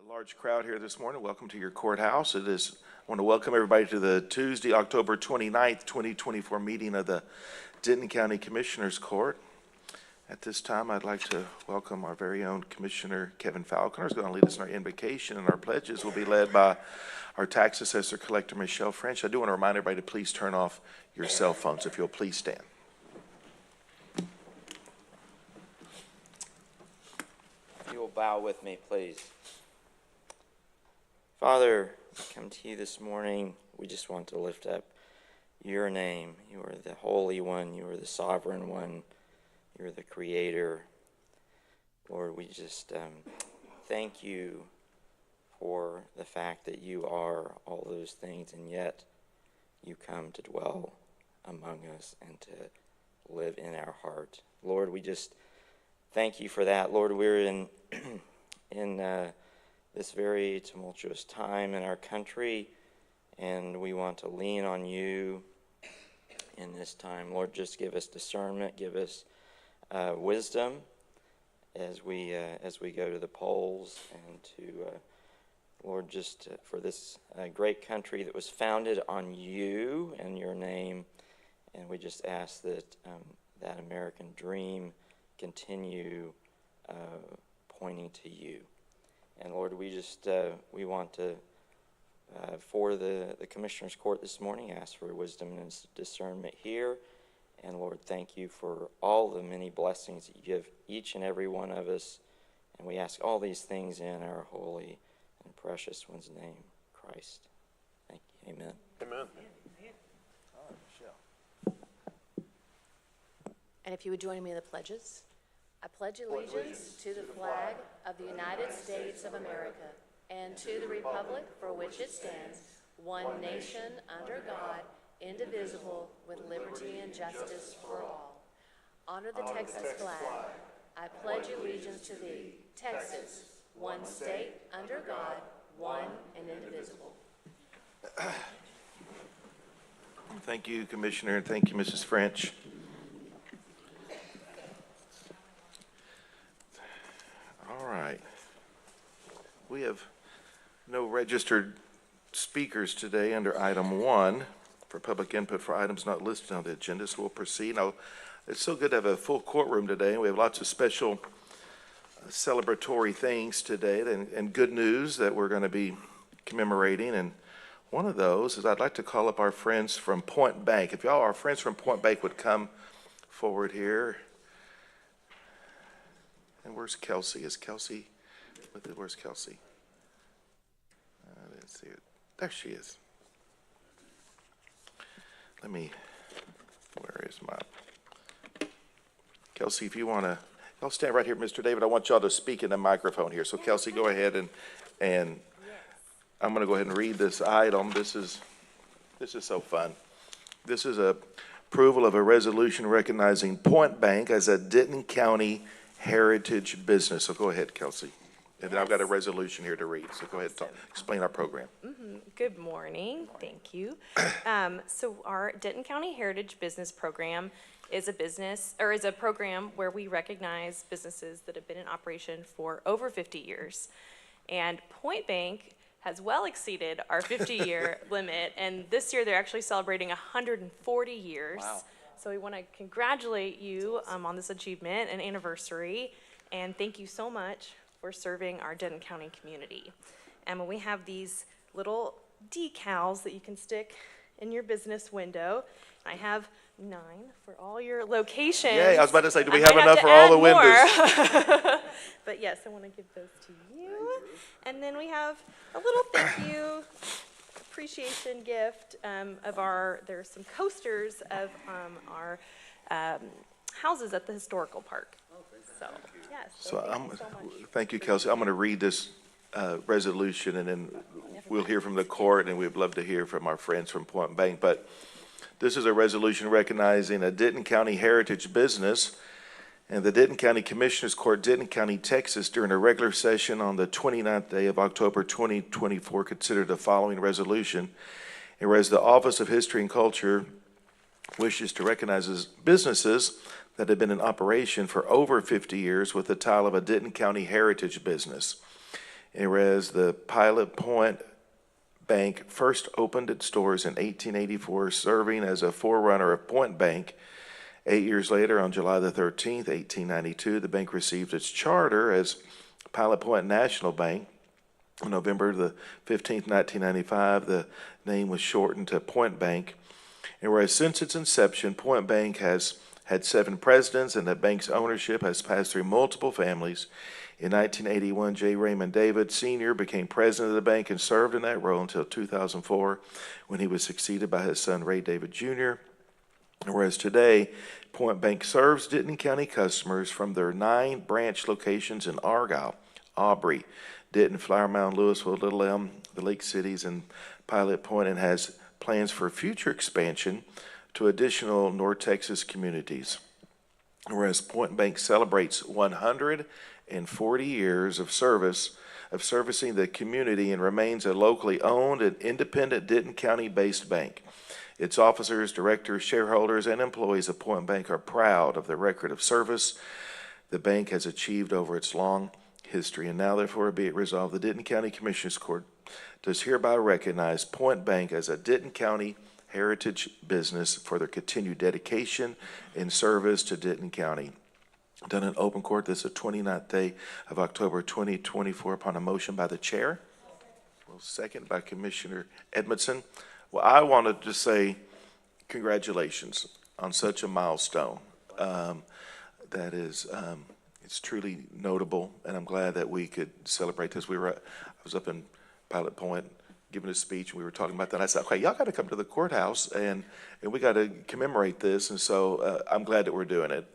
Large crowd here this morning. Welcome to your courthouse. I want to welcome everybody to the Tuesday, October 29th, 2024 meeting of the Denton County Commissioners Court. At this time, I'd like to welcome our very own Commissioner Kevin Falconer, who's going to lead us in our invocation, and our pledges will be led by our tax assessor collector, Michelle French. I do want to remind everybody to please turn off your cell phones. If you'll please stand. If you will bow with me, please. Father, we come to you this morning. We just want to lift up your name. You are the Holy One. You are the Sovereign One. You're the Creator. Lord, we just thank you for the fact that you are all those things, and yet you come to dwell among us and to live in our heart. Lord, we just thank you for that. Lord, we're in this very tumultuous time in our country, and we want to lean on you in this time. Lord, just give us discernment, give us wisdom as we go to the polls, and to Lord, just for this great country that was founded on you and your name, and we just ask that that American dream continue pointing to you. And Lord, we just we want to for the Commissioner's Court this morning ask for wisdom and discernment here. And Lord, thank you for all the many blessings that you give each and every one of us. And we ask all these things in our holy and precious one's name, Christ. Thank you. Amen. Amen. All right, Michelle. And if you would join me in the pledges. I pledge allegiance to the flag of the United States of America and to the republic for which it stands, one nation under God, indivisible, with liberty and justice for all. Honor the Texas flag. I pledge allegiance to thee, Texas, one state under God, one and indivisible. Thank you, Commissioner, and thank you, Mrs. French. All right. We have no registered speakers today under item 1 for public input for items not listed on the agenda, so we'll proceed. Now, it's so good to have a full courtroom today. We have lots of special celebratory things today and good news that we're going to be commemorating. And one of those is I'd like to call up our friends from Point Bank. If y'all, our friends from Point Bank, would come forward here. And where's Kelsey? Is Kelsey with it? Where's Kelsey? I didn't see it. There she is. Where is my, Kelsey, if you want to, y'all stand right here, Mr. David. I want y'all to speak in the microphone here. So Kelsey, go ahead and I'm going to go ahead and read this item. This is so fun. This is a approval of a resolution recognizing Point Bank as a Denton County heritage business. So go ahead, Kelsey. And then I've got a resolution here to read. So go ahead and explain our program. Good morning. Thank you. So our Denton County Heritage Business Program is a program where we recognize businesses that have been in operation for over 50 years. And Point Bank has well exceeded our 50-year limit, and this year they're actually celebrating 140 years. Wow. So we want to congratulate you on this achievement and anniversary, and thank you so much for serving our Denton County community. And we have these little decals that you can stick in your business window. I have 9 for all your locations. Yeah, I was about to say, do we have enough for all the windows? But yes, I want to give those to you. And then we have a little thank you appreciation gift there's some coasters of our houses at the historical park. So, yes. Thank you, Kelsey. I'm going to read this resolution, and then we'll hear from the court, and we'd love to hear from our friends from Point Bank. But this is a resolution recognizing a Denton County heritage business, and the Denton County Commissioners Court, Denton County, Texas, during a regular session on the 29th day of October 2024, considered the following resolution. And whereas the Office of History and Culture wishes to recognize businesses that have been in operation for over 50 years with the title of a Denton County heritage business. And whereas the Pilot Point Bank first opened its doors in 1884, serving as a forerunner of Point Bank, 8 years later, on July the 13th, 1892, the bank received its charter as Pilot Point National Bank. On November the 15th, 1995, the name was shortened to Point Bank. And whereas since its inception, Point Bank has had 7 presidents, and the bank's ownership has passed through multiple families. In 1981, J. Raymond David Sr. became president of the bank and served in that role until 2004, when he was succeeded by his son, Ray David Jr. Whereas today, Point Bank serves Denton County customers from their 9 branch locations in Argyle, Aubrey, Denton, Flower Mound, Louisville, Little Elm, the Lake Cities, and Pilot Point, and has plans for future expansion to additional North Texas communities. Whereas Point Bank celebrates 140 years of servicing the community, and remains a locally owned and independent Denton County-based bank. Its officers, directors, shareholders, and employees of Point Bank are proud of the record of service the bank has achieved over its long history. And now, therefore, be it resolved, the Denton County Commissioners Court does hereby recognize Point Bank as a Denton County heritage business for their continued dedication and service to Denton County. Done in open court this is the 29th day of October 2024 upon a motion by the chair. Well, second by Commissioner Edmondson. Well, I wanted to say congratulations on such a milestone. That is, it's truly notable, and I'm glad that we could celebrate this. I was up in Pilot Point giving a speech, and we were talking about that. I said, okay, y'all got to come to the courthouse, and we got to commemorate this. And so I'm glad that we're doing it.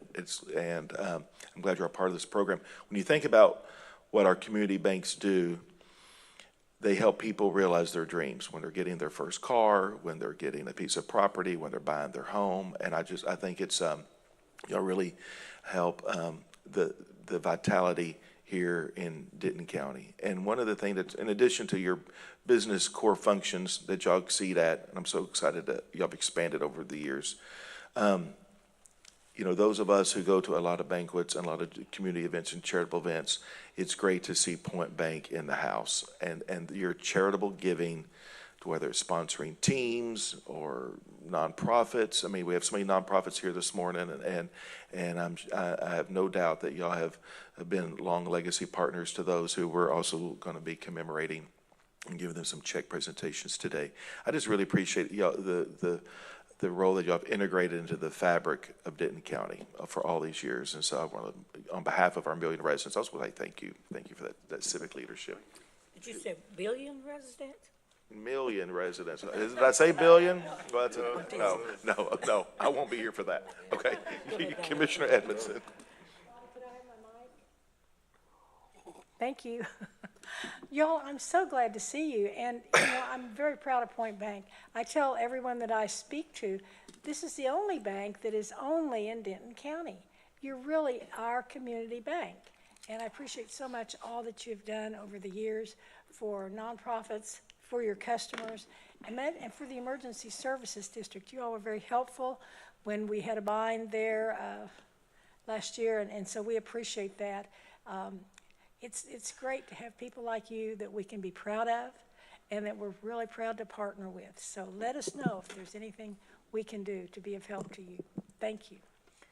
I'm glad you're a part of this program. When you think about what our community banks do, they help people realize their dreams when they're getting their first car, when they're getting a piece of property, when they're buying their home. And I think it's, y'all really help the vitality here in Denton County. And one of the things that's, in addition to your business core functions that y'all exceed at, and I'm so excited that y'all have expanded over the years, those of us who go to a lot of banquets and a lot of community events and charitable events, it's great to see Point Bank in the house, and your charitable giving, whether it's sponsoring teams or nonprofits. I mean, we have so many nonprofits here this morning, and I have no doubt that y'all have been long legacy partners to those who we're also going to be commemorating and giving them some check presentations today. I just really appreciate y'all, the role that y'all have integrated into the fabric of Denton County for all these years. And so I want to, on behalf of our million residents, I also want to thank you. Thank you for that civic leadership. Did you say billion residents? Million residents. Did I say billion? Well, no, I won't be here for that. Okay. Commissioner Edmondson. Thank you. Y'all, I'm so glad to see you, and I'm very proud of Point Bank. I tell everyone that I speak to, this is the only bank that is only in Denton County. You're really our community bank, and I appreciate so much all that you've done over the years for nonprofits, for your customers, and for the Emergency Services District. You all were very helpful when we had a bind there last year, and so we appreciate that. It's great to have people like you that we can be proud of and that we're really proud to partner with. So let us know if there's anything we can do to be of help to you. Thank you.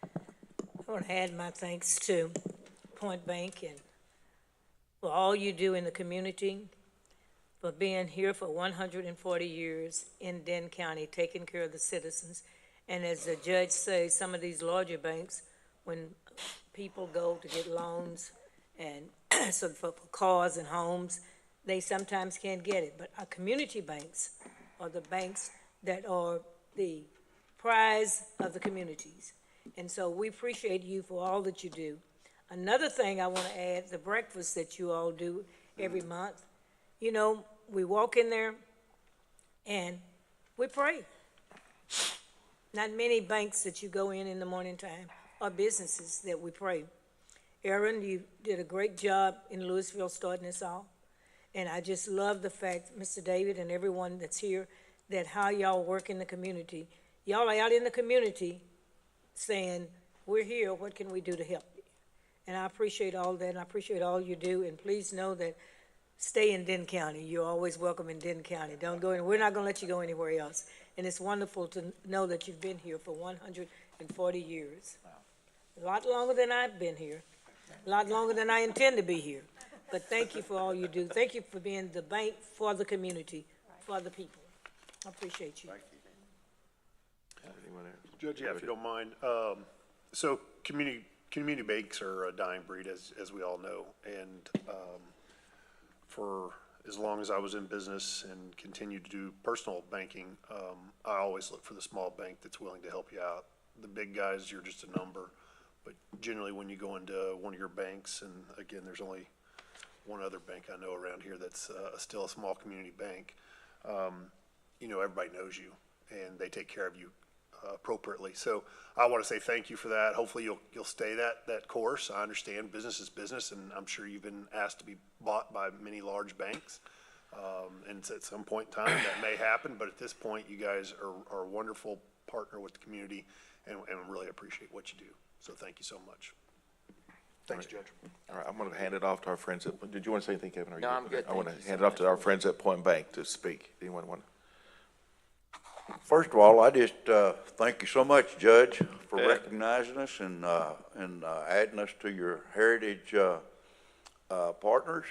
I want to add my thanks to Point Bank and for all you do in the community, for being here for 140 years in Denton County, taking care of the citizens. And as the judge says, some of these larger banks, when people go to get loans and so for cars and homes, they sometimes can't get it. But our community banks are the banks that are the prize of the communities. And so we appreciate you for all that you do. Another thing I want to add, the breakfast that you all do every month. We walk in there and we pray. Not many banks that you go in the morning time are businesses that we pray. Aaron, you did a great job in Louisville starting this off. And I just love the fact, Mr. David and everyone that's here, that how y'all work in the community. Y'all are out in the community saying, we're here, what can we do to help you? And I appreciate all that, and I appreciate all you do. And please know that stay in Denton County. You're always welcome in Denton County. Don't go in, we're not gonna let you go anywhere else. And it's wonderful to know that you've been here for 140 years. A lot longer than I've been here, a lot longer than I intend to be here. But thank you for all you do. Thank you for being the bank for the community, for the people. I appreciate you. Anyone else? Judge, yeah, if you don't mind, so community banks are a dying breed, as we all know, and, for as long as I was in business and continued to do personal banking, I always look for the small bank that's willing to help you out. The big guys, you're just a number, but generally when you go into one of your banks, and again, there's only one other bank I know around here that's, still a small community bank, you know, everybody knows you, and they take care of you appropriately. So I want to say thank you for that. Hopefully you'll stay that course. I understand business is business, and I'm sure you've been asked to be bought by many large banks. And at some point in time, that may happen, but at this point, you guys are a wonderful partner with the community, and really appreciate what you do. So thank you so much. Thanks, Judge. All right, I'm going to hand it off to our friends at, did you want to say anything, Kevin? Or No, you I'm good. I want Thank you to so hand it off much. to our friends at Point Bank to speak. Anyone want to? First of all, I just thank you so much, Judge, for Okay. recognizing us and adding us to your heritage partners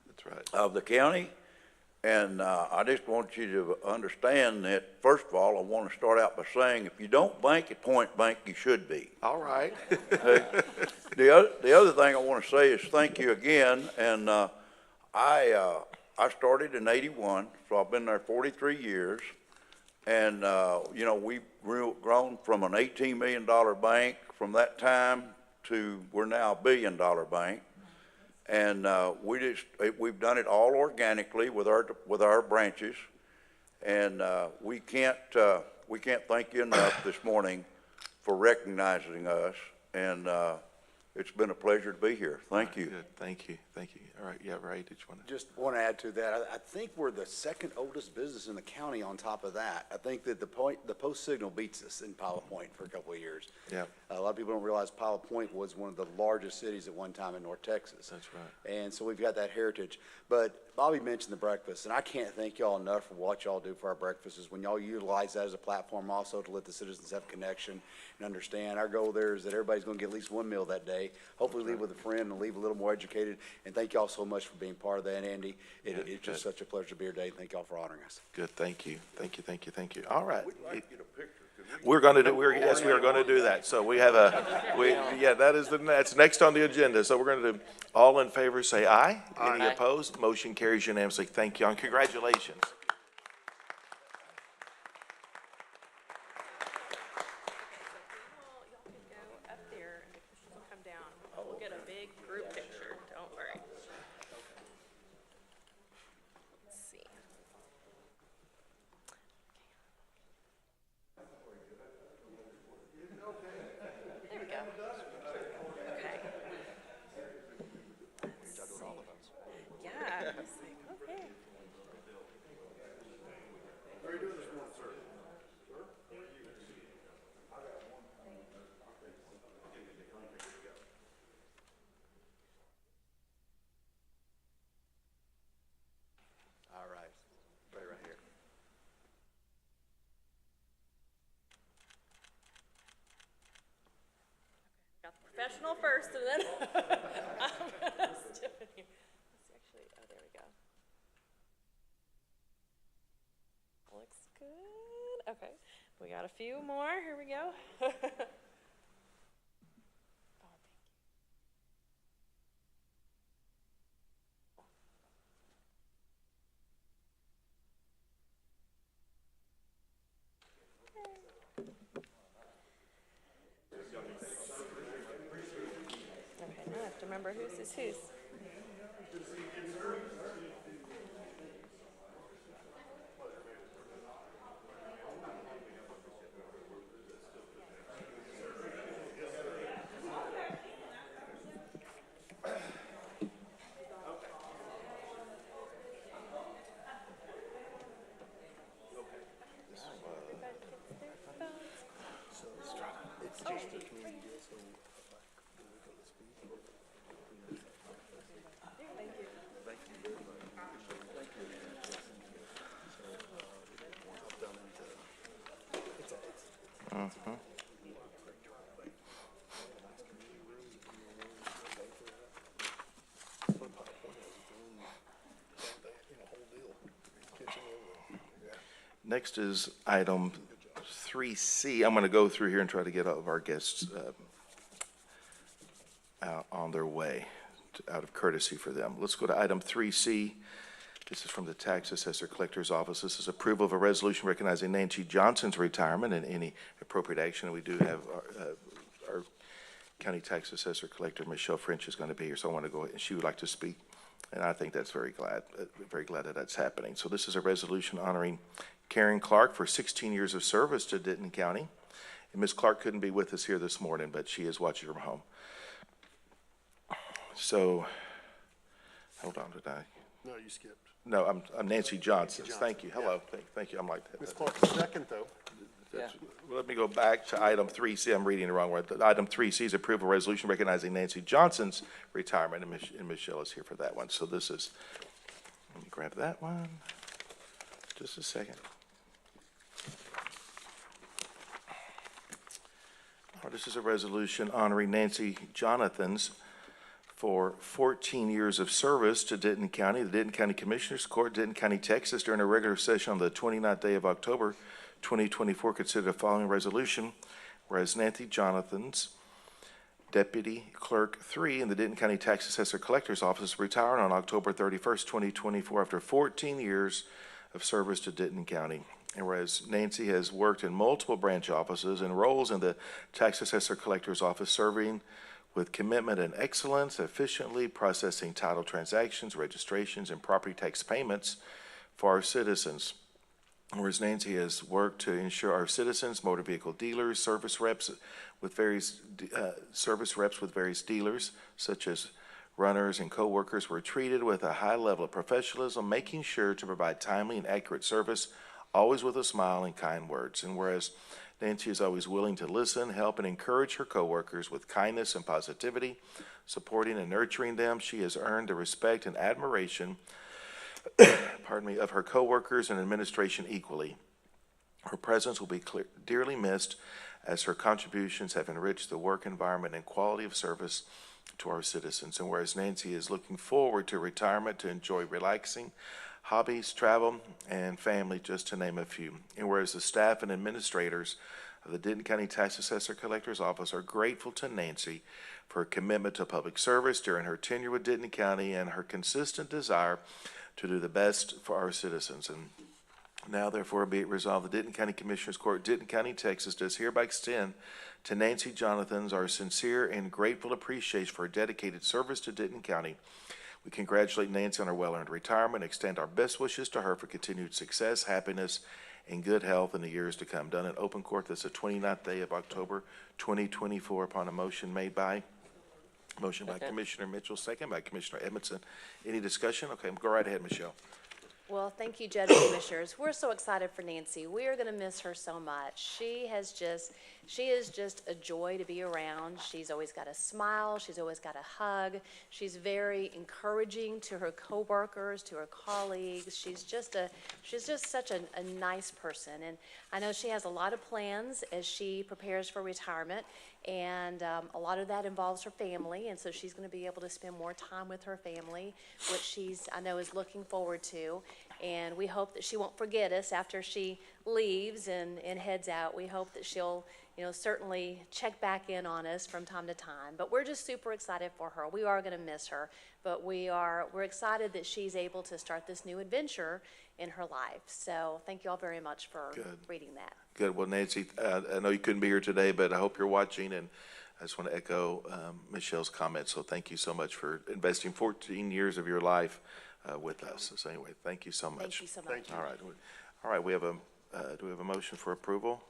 That's right. of the county. And I just want you to understand that, first of all, I want to start out by saying, if you don't bank at Point Bank, you should be. All right. The other thing I want to say is thank you again, and I started in '81, so I've been there 43 years, and you know, we've grown from an $18 million bank from that time to we're now a $1 billion bank, and we've done it all organically with our branches, and we can't thank you enough this morning for recognizing us, and it's been a pleasure to be here. Thank you. Good. Thank you. Thank you. All right. Yeah, Ray, did you want to? Just want to add to that, I think we're the second oldest business in the county on top of that. I think that the Post Signal beats us in Pilot Point for a couple of years. Yeah. A lot of people don't realize Pilot Point was one of the largest cities at one time in North Texas. That's right. And so we've got that heritage. But Bobby mentioned the breakfast, and I can't thank y'all enough for what y'all do for our breakfasts. When y'all utilize that as a platform also to let the citizens have connection and understand. Our goal there is that everybody's going to get at least one meal that day. Hopefully leave with a friend and leave a little more educated. And thank y'all so much for being part of that, Andy. It's just such a pleasure to be here today. Thank y'all for honoring us. Good. Thank you. Thank you. Thank you. Thank you. All right. We'd like to get a picture. We're going to do, yes, we are going to do that. So we have yeah, that's next on the agenda. So we're going to do, all in favor, say aye. Any Aye. opposed? Motion carries unanimously. Thank you, and congratulations. Y'all can go up there and the Christians will come down. We'll get a big group picture, don't worry. Let's see. There we go. Okay. Yeah. It's like, okay. All right. Right here. Got the professional first, and then I'm gonna step in here. Let's actually, oh, there we go. Looks good. Okay, we got a few more. Here we go. Oh, thank you. Okay, now I have to remember whose is whose. Next is item 3C. I'm going to go through here and try to get all of our guests out on their way, out of courtesy for them. Let's go to item 3C. This is from the Tax Assessor Collector's Office. This is approval of a resolution recognizing Nancy Johnson's retirement and any appropriate action. We do have our County Tax Assessor Collector, Michelle French, is going to be here, so I want to go ahead, and she would like to speak. And I think that's very glad that that's happening. So this is a resolution honoring Karen Clark for 16 years of service to Denton County. And Ms. Clark couldn't be with us here this morning, but she is watching from home. So, hold on, did I? No, you skipped. No, I'm Nancy Johnson. Thank you. Hello. Thank you. I'm like that. Ms. Clark, second, though. Well, let me go back to item 3C. I'm reading the wrong word. Item 3C is approval of resolution recognizing Nancy Johnson's retirement, and Michelle is here for that one. So this is, let me grab that one. Just a second. This is a resolution honoring Nancy Jonathan's for 14 years of service to Denton County. The Denton County Commissioners Court, Denton County, Texas, during a regular session on the 29th day of October, 2024, considered the following resolution. Whereas Nancy Jonathan's Deputy Clerk 3 in the Denton County Tax Assessor Collector's Office retired on October 31st, 2024, after 14 years of service to Denton County. And whereas Nancy has worked in multiple branch offices and roles in the Tax Assessor Collector's Office, serving with commitment and excellence, efficiently processing title transactions, registrations, and property tax payments for our citizens. Whereas Nancy has worked to ensure our citizens, motor vehicle dealers, service reps with various dealers, such as runners and co-workers, were treated with a high level of professionalism, making sure to provide timely and accurate service, always with a smile and kind words. And whereas Nancy is always willing to listen, help, and encourage her coworkers with kindness and positivity, supporting and nurturing them, she has earned the respect and admiration of her coworkers and administration equally. Her presence will be dearly missed, as her contributions have enriched the work environment and quality of service to our citizens. And whereas Nancy is looking forward to retirement to enjoy relaxing hobbies, travel, and family, just to name a few. And whereas the staff and administrators of the Denton County Tax Assessor Collector's Office are grateful to Nancy for her commitment to public service during her tenure with Denton County and her consistent desire to do the best for our citizens. And now, therefore, be it resolved, the Denton County Commissioners Court, Denton County, Texas, does hereby extend to Nancy Jonathan's our sincere and grateful appreciation for her dedicated service to Denton County. We congratulate Nancy on her well-earned retirement, extend our best wishes to her for continued success, happiness, and good health in the years to come. Done in open court. That's the 29th day of October, 2024, upon a motion made by Commissioner Mitchell, second by Commissioner Edmondson. Any discussion? Okay, go right ahead, Michelle. Well, thank you, Judge and Commissioners. We're so excited for Nancy. We are going to miss her so much. She is just a joy to be around. She's always got a smile. She's always got a hug. She's very encouraging to her coworkers, to her colleagues. She's just such a nice person. And I know she has a lot of plans as she prepares for retirement. And a lot of that involves her family, and so she's going to be able to spend more time with her family, which I know is looking forward to. And we hope that she won't forget us after she leaves and heads out. We hope that she'll, certainly check back in on us from time to time. But we're just super excited for her. We are going to miss her, but we're excited that she's able to start this new adventure in her life. So thank you all very much for reading that. Good. Well, Nancy, I know you couldn't be here today, but I hope you're watching, and I just want to echo Michelle's comments. So thank you so much for investing 14 years of your life with us. So anyway, thank you so much. Thank you so much. All right. We have do we have a motion for approval?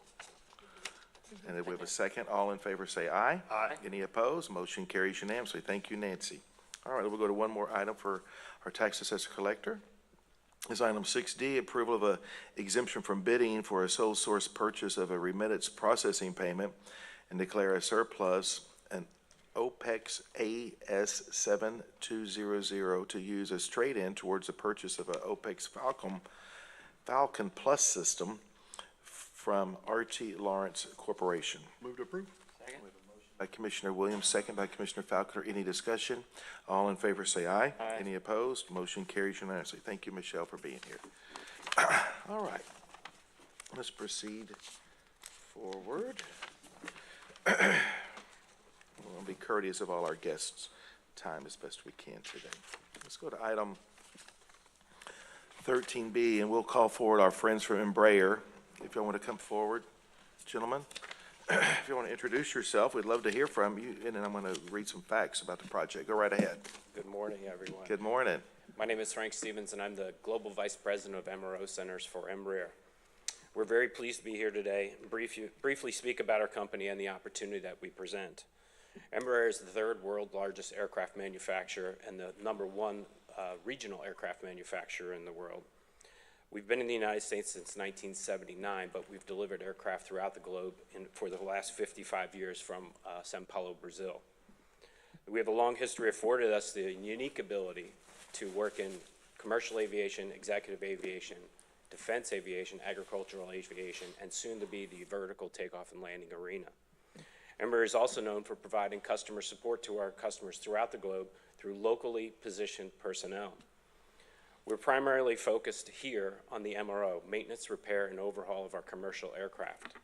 And if we have a second, all in favor say aye. Aye. Any opposed? Motion carries unanimously. Thank you, Nancy. All right, we'll go to one more item for our tax assessor collector. Is item 6D, approval of a exemption from bidding for a sole source purchase of a remittance processing payment and declare a surplus, an OPEX AS7200, to use as trade-in towards the purchase of an OPEX Falcon Plus system from RT Lawrence Corporation. Move to approve. By Commissioner Williams, second by Commissioner Falconer. Any discussion? All in favor say aye. Aye. Any opposed? Motion carries unanimously. Thank you, Michelle, for being here. All right. let's proceed forward. We'll be courteous of all our guests' time as best we can today. Let's go to item 13B, and we'll call forward our friends from Embraer. If y'all want to come forward, gentlemen. If you want to introduce yourself, we'd love to hear from you, and then I'm going to read some facts about the project. Go right ahead. Good morning, everyone. Good morning. My name is Frank Stevens, and I'm the Global Vice President of MRO Centers for Embraer. We're very pleased to be here today and briefly speak about our company and the opportunity that we present. Embraer is the third world's largest aircraft manufacturer and the #1 regional aircraft manufacturer in the world. We've been in the United States since 1979, but we've delivered aircraft throughout the globe for the last 55 years from São Paulo, Brazil. We have a long history afforded us the unique ability to work in commercial aviation, executive aviation, defense aviation, agricultural aviation, and soon to be the vertical takeoff and landing arena. Embraer is also known for providing customer support to our customers throughout the globe through locally positioned personnel. We're primarily focused here on the MRO, maintenance, repair, and overhaul of our commercial aircraft.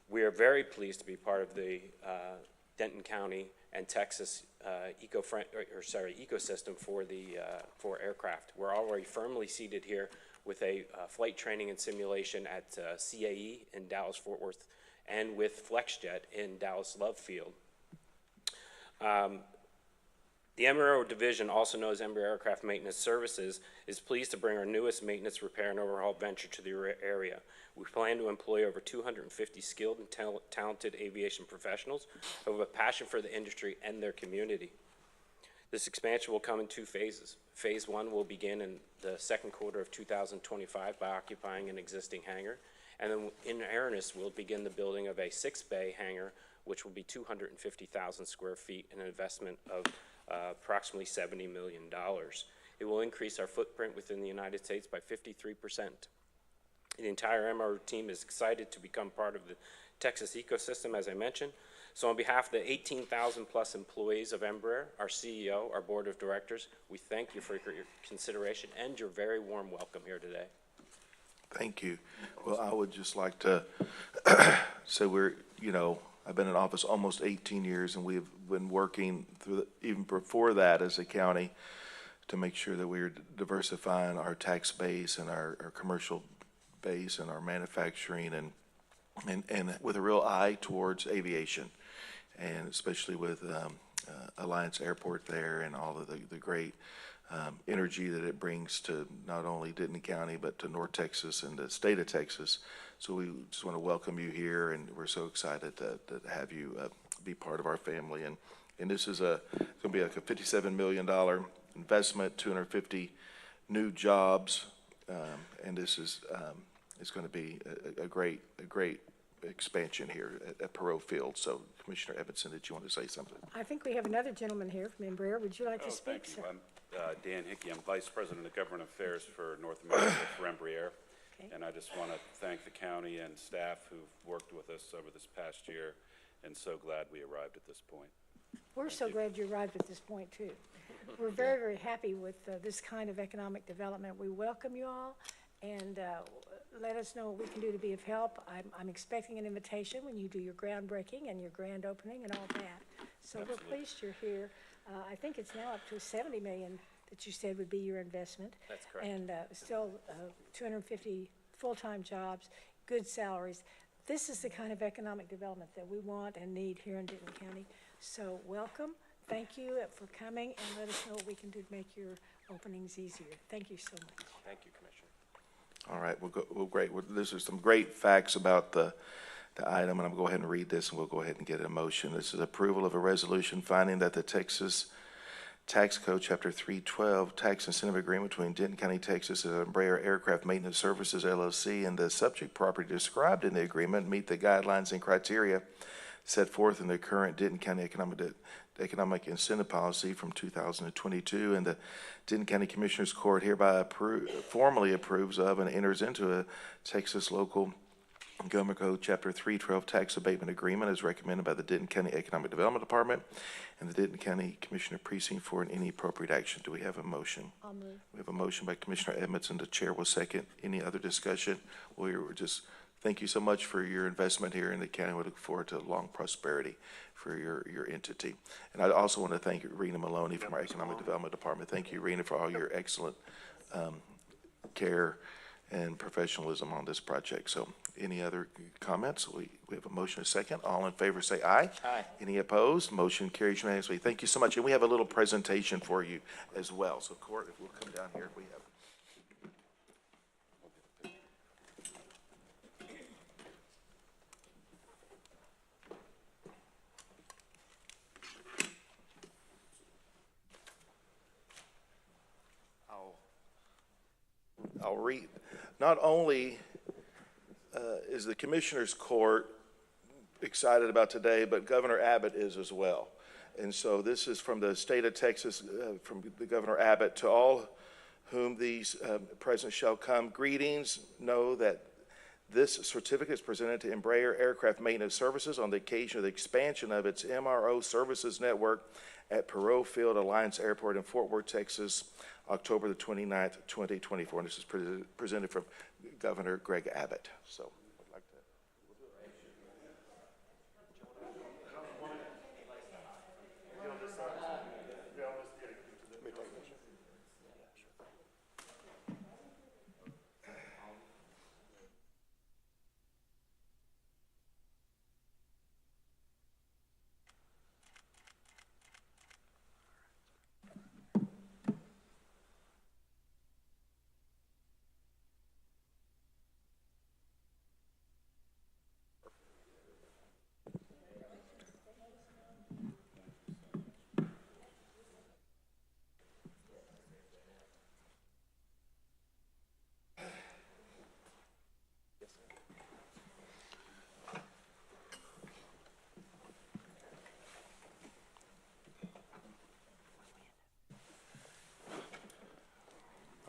We are very pleased to be part of the Denton County and Texas ecosystem for aircraft. We're already firmly seated here with a flight training and simulation at CAE in Dallas-Fort Worth and with FlexJet in Dallas Love Field. The MRO division, also known as Embraer Aircraft Maintenance Services, is pleased to bring our newest maintenance, repair, and overhaul venture to the area. We plan to employ over 250 skilled and talented aviation professionals who have a passion for the industry and their community. This expansion will come in 2 phases. Phase 1 will begin in the second quarter of 2025 by occupying an existing hangar, and then in earnest, we'll begin the building of a 6-bay hangar, which will be 250,000 square feet, and an investment of approximately $70 million. It will increase our footprint within the United States by 53%. The entire MRO team is excited to become part of the Texas ecosystem, as I mentioned. So on behalf of the 18,000 plus employees of Embraer, our CEO, our board of directors, we thank you for your consideration and your very warm welcome here today. Thank you. Well, I would just like to say I've been in office almost 18 years, and we've been working through even before that as a county to make sure that we're diversifying our tax base and our commercial base and our manufacturing and with a real eye towards aviation, and especially with Alliance Airport there and all of the great energy that it brings to not only Denton County but to North Texas and the state of Texas. So we just want to welcome you here, and we're so excited to have you be part of our family. And this is going to be like a $57 million investment, 250 new jobs, and this is it's going to be a great expansion here at Perot Field. So, Commissioner Evanson, did you want to say something? I think we have another gentleman here from Embraer. Would you like to speak, Thank sir? you. I'm Dan Hickey. I'm Vice President of Government Affairs for North America for Embraer. Okay. And I just want to thank the county and staff who've worked with us over this past year, and so glad we arrived at this point. We're so glad you arrived at this point, too. We're very, very happy with this kind of economic development. We welcome you all, and let us know what we can do to be of help. I'm expecting an invitation when you do your groundbreaking and your grand opening and all that. So Absolutely. We're pleased you're here. I think it's now up to $70 million that you said would be your investment. That's correct. And still 250 full-time jobs, good salaries. This is the kind of economic development that we want and need here in Denton County. So welcome. Thank you for coming, and let us know what we can do to make your openings easier. Thank you so much. Thank you, Commissioner. All right, well, great. Well, this is some great facts about the item, and I'm going to go ahead and read this, and we'll go ahead and get a motion. This is approval of a resolution finding that the Texas Tax Code, Chapter 312, Tax Incentive Agreement between Denton County, Texas, and Embraer Aircraft Maintenance Services, LLC, and the subject property described in the agreement meet the guidelines and criteria set forth in the current Denton County Economic Incentive Policy from 2022, and the Denton County Commissioners Court hereby formally approves of and enters into a Texas Local Government Code Chapter 312 Tax Abatement Agreement as recommended by the Denton County Economic Development Department and the Denton County Commissioner Precinct for any appropriate action. Do we have a motion? I'll move. We have a motion by Commissioner Edmondson. The chair will second. Any other discussion? We're just, thank you so much for your investment here in the county. We look forward to long prosperity for your entity. And I also want to thank Rena Maloney from our Economic Development Department. Thank you, Rena, for all your excellent care and professionalism on this project. So any other comments? We have a motion, a second. All in favor say aye. Aye. Any opposed? Motion carries unanimously. Thank you so much. And we have a little presentation for you as well. So Court, if we'll come down here, we have. I'll read. Not only is the Commissioner's Court excited about today, but Governor Abbott is as well. And so this is from the state of Texas, from the Governor Abbott, to all whom these presents shall come. Greetings. Know that this certificate is presented to Embraer Aircraft Maintenance Services on the occasion of the expansion of its MRO services network at Perot Field Alliance Airport in Fort Worth, Texas, October the 29th, 2024. And this is presented from Governor Greg Abbott. So I'd like to.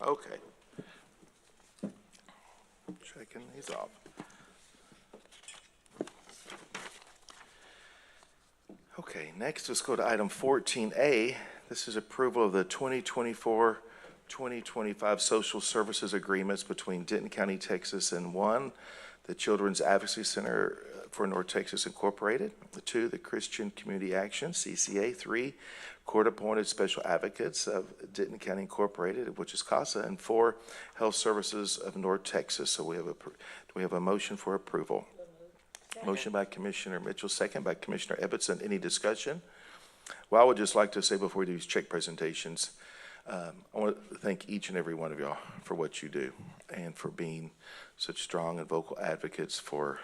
Okay. Checking these off. Okay, next let's go to item 14A. This is approval of the 2024-2025 social services agreements between Denton County, Texas, and 1, the Children's Advocacy Center for North Texas Incorporated, 2, the Christian Community Action, CCA, 3, Court-Appointed Special Advocates of Denton County Incorporated, which is CASA, and 4, Health Services of North Texas. So do we have a motion for approval? Motion by Commissioner Mitchell, second by Commissioner Edmondson. Any discussion? Well, I would just like to say before we do these check presentations, I want to thank each and every one of y'all for what you do and for being such strong and vocal advocates for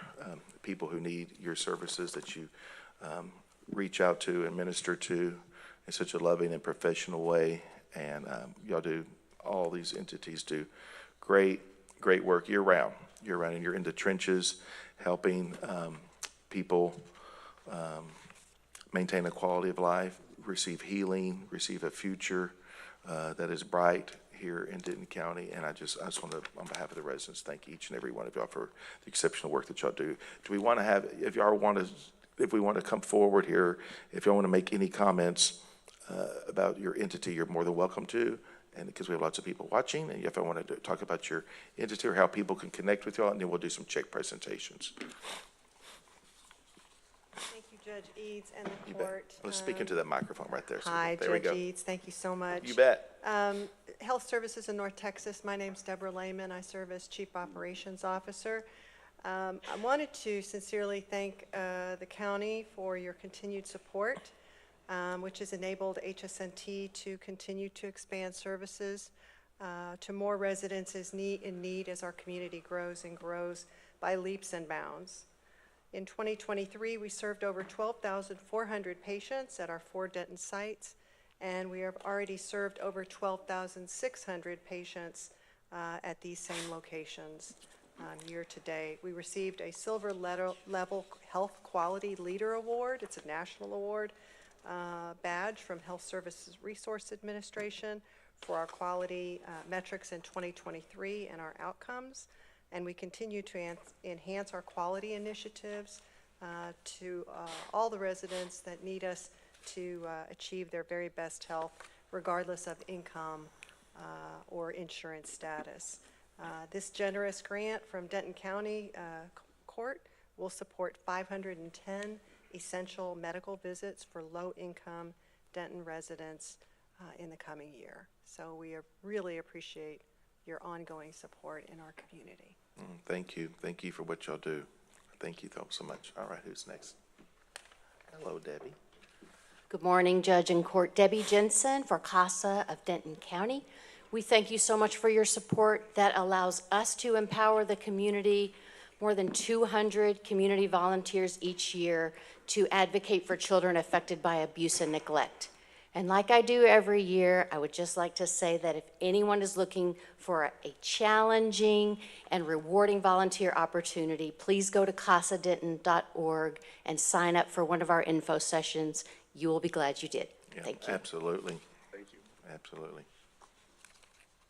people who need your services, that you reach out to and minister to in such a loving and professional way. And y'all do, all these entities do great work year round, and you're in the trenches helping people maintain a quality of life, receive healing, receive a future that is bright here in Denton County. And I just want to, on behalf of the residents, thank each and every one of y'all for the exceptional work that y'all do. Do we want to have, if we want to come forward here, if y'all want to make any comments about your entity, you're more than welcome to. And because we have lots of people watching, and if I wanted to talk about your entity or how people can connect with y'all, and then we'll do some check presentations. Thank you, Judge Eads and the You bet. court. Let's speak into that microphone right there. So Hi, there we Judge go. Eads. Thank you so much. You bet. Health Services in North Texas. My name's Deborah Lehman. I serve as Chief Operations Officer. I wanted to sincerely thank the county for your continued support, which has enabled HSNT to continue to expand services to more residents in need as our community grows and grows by leaps and bounds. In 2023, we served over 12,400 patients at our 4 Denton sites, and we have already served over 12,600 patients at these same locations year to date. We received a Silver Level Health Quality Leader Award. It's a national award badge from Health Services Resource Administration for our quality metrics in 2023 and our outcomes. and we continue to enhance our quality initiatives to all the residents that need us to achieve their very best health, regardless of income or insurance status. This generous grant from Denton County Court will support 510 essential medical visits for low-income Denton residents in the coming year. So we really appreciate your ongoing support in our community. Thank you. Thank you for what y'all do. Thank you so much. All right, who's next? Hello, Debbie. Good morning, Judge and Court. Debbie Jensen for CASA of Denton County. We thank you so much for your support. That allows us to empower the community, more than 200 community volunteers each year to advocate for children affected by abuse and neglect. And like I do every year, I would just like to say that if anyone is looking for a challenging and rewarding volunteer opportunity, please go to casadenton.org and sign up for one of our info sessions. You will be glad you did. Yeah, Thank you. absolutely. Thank you. Absolutely.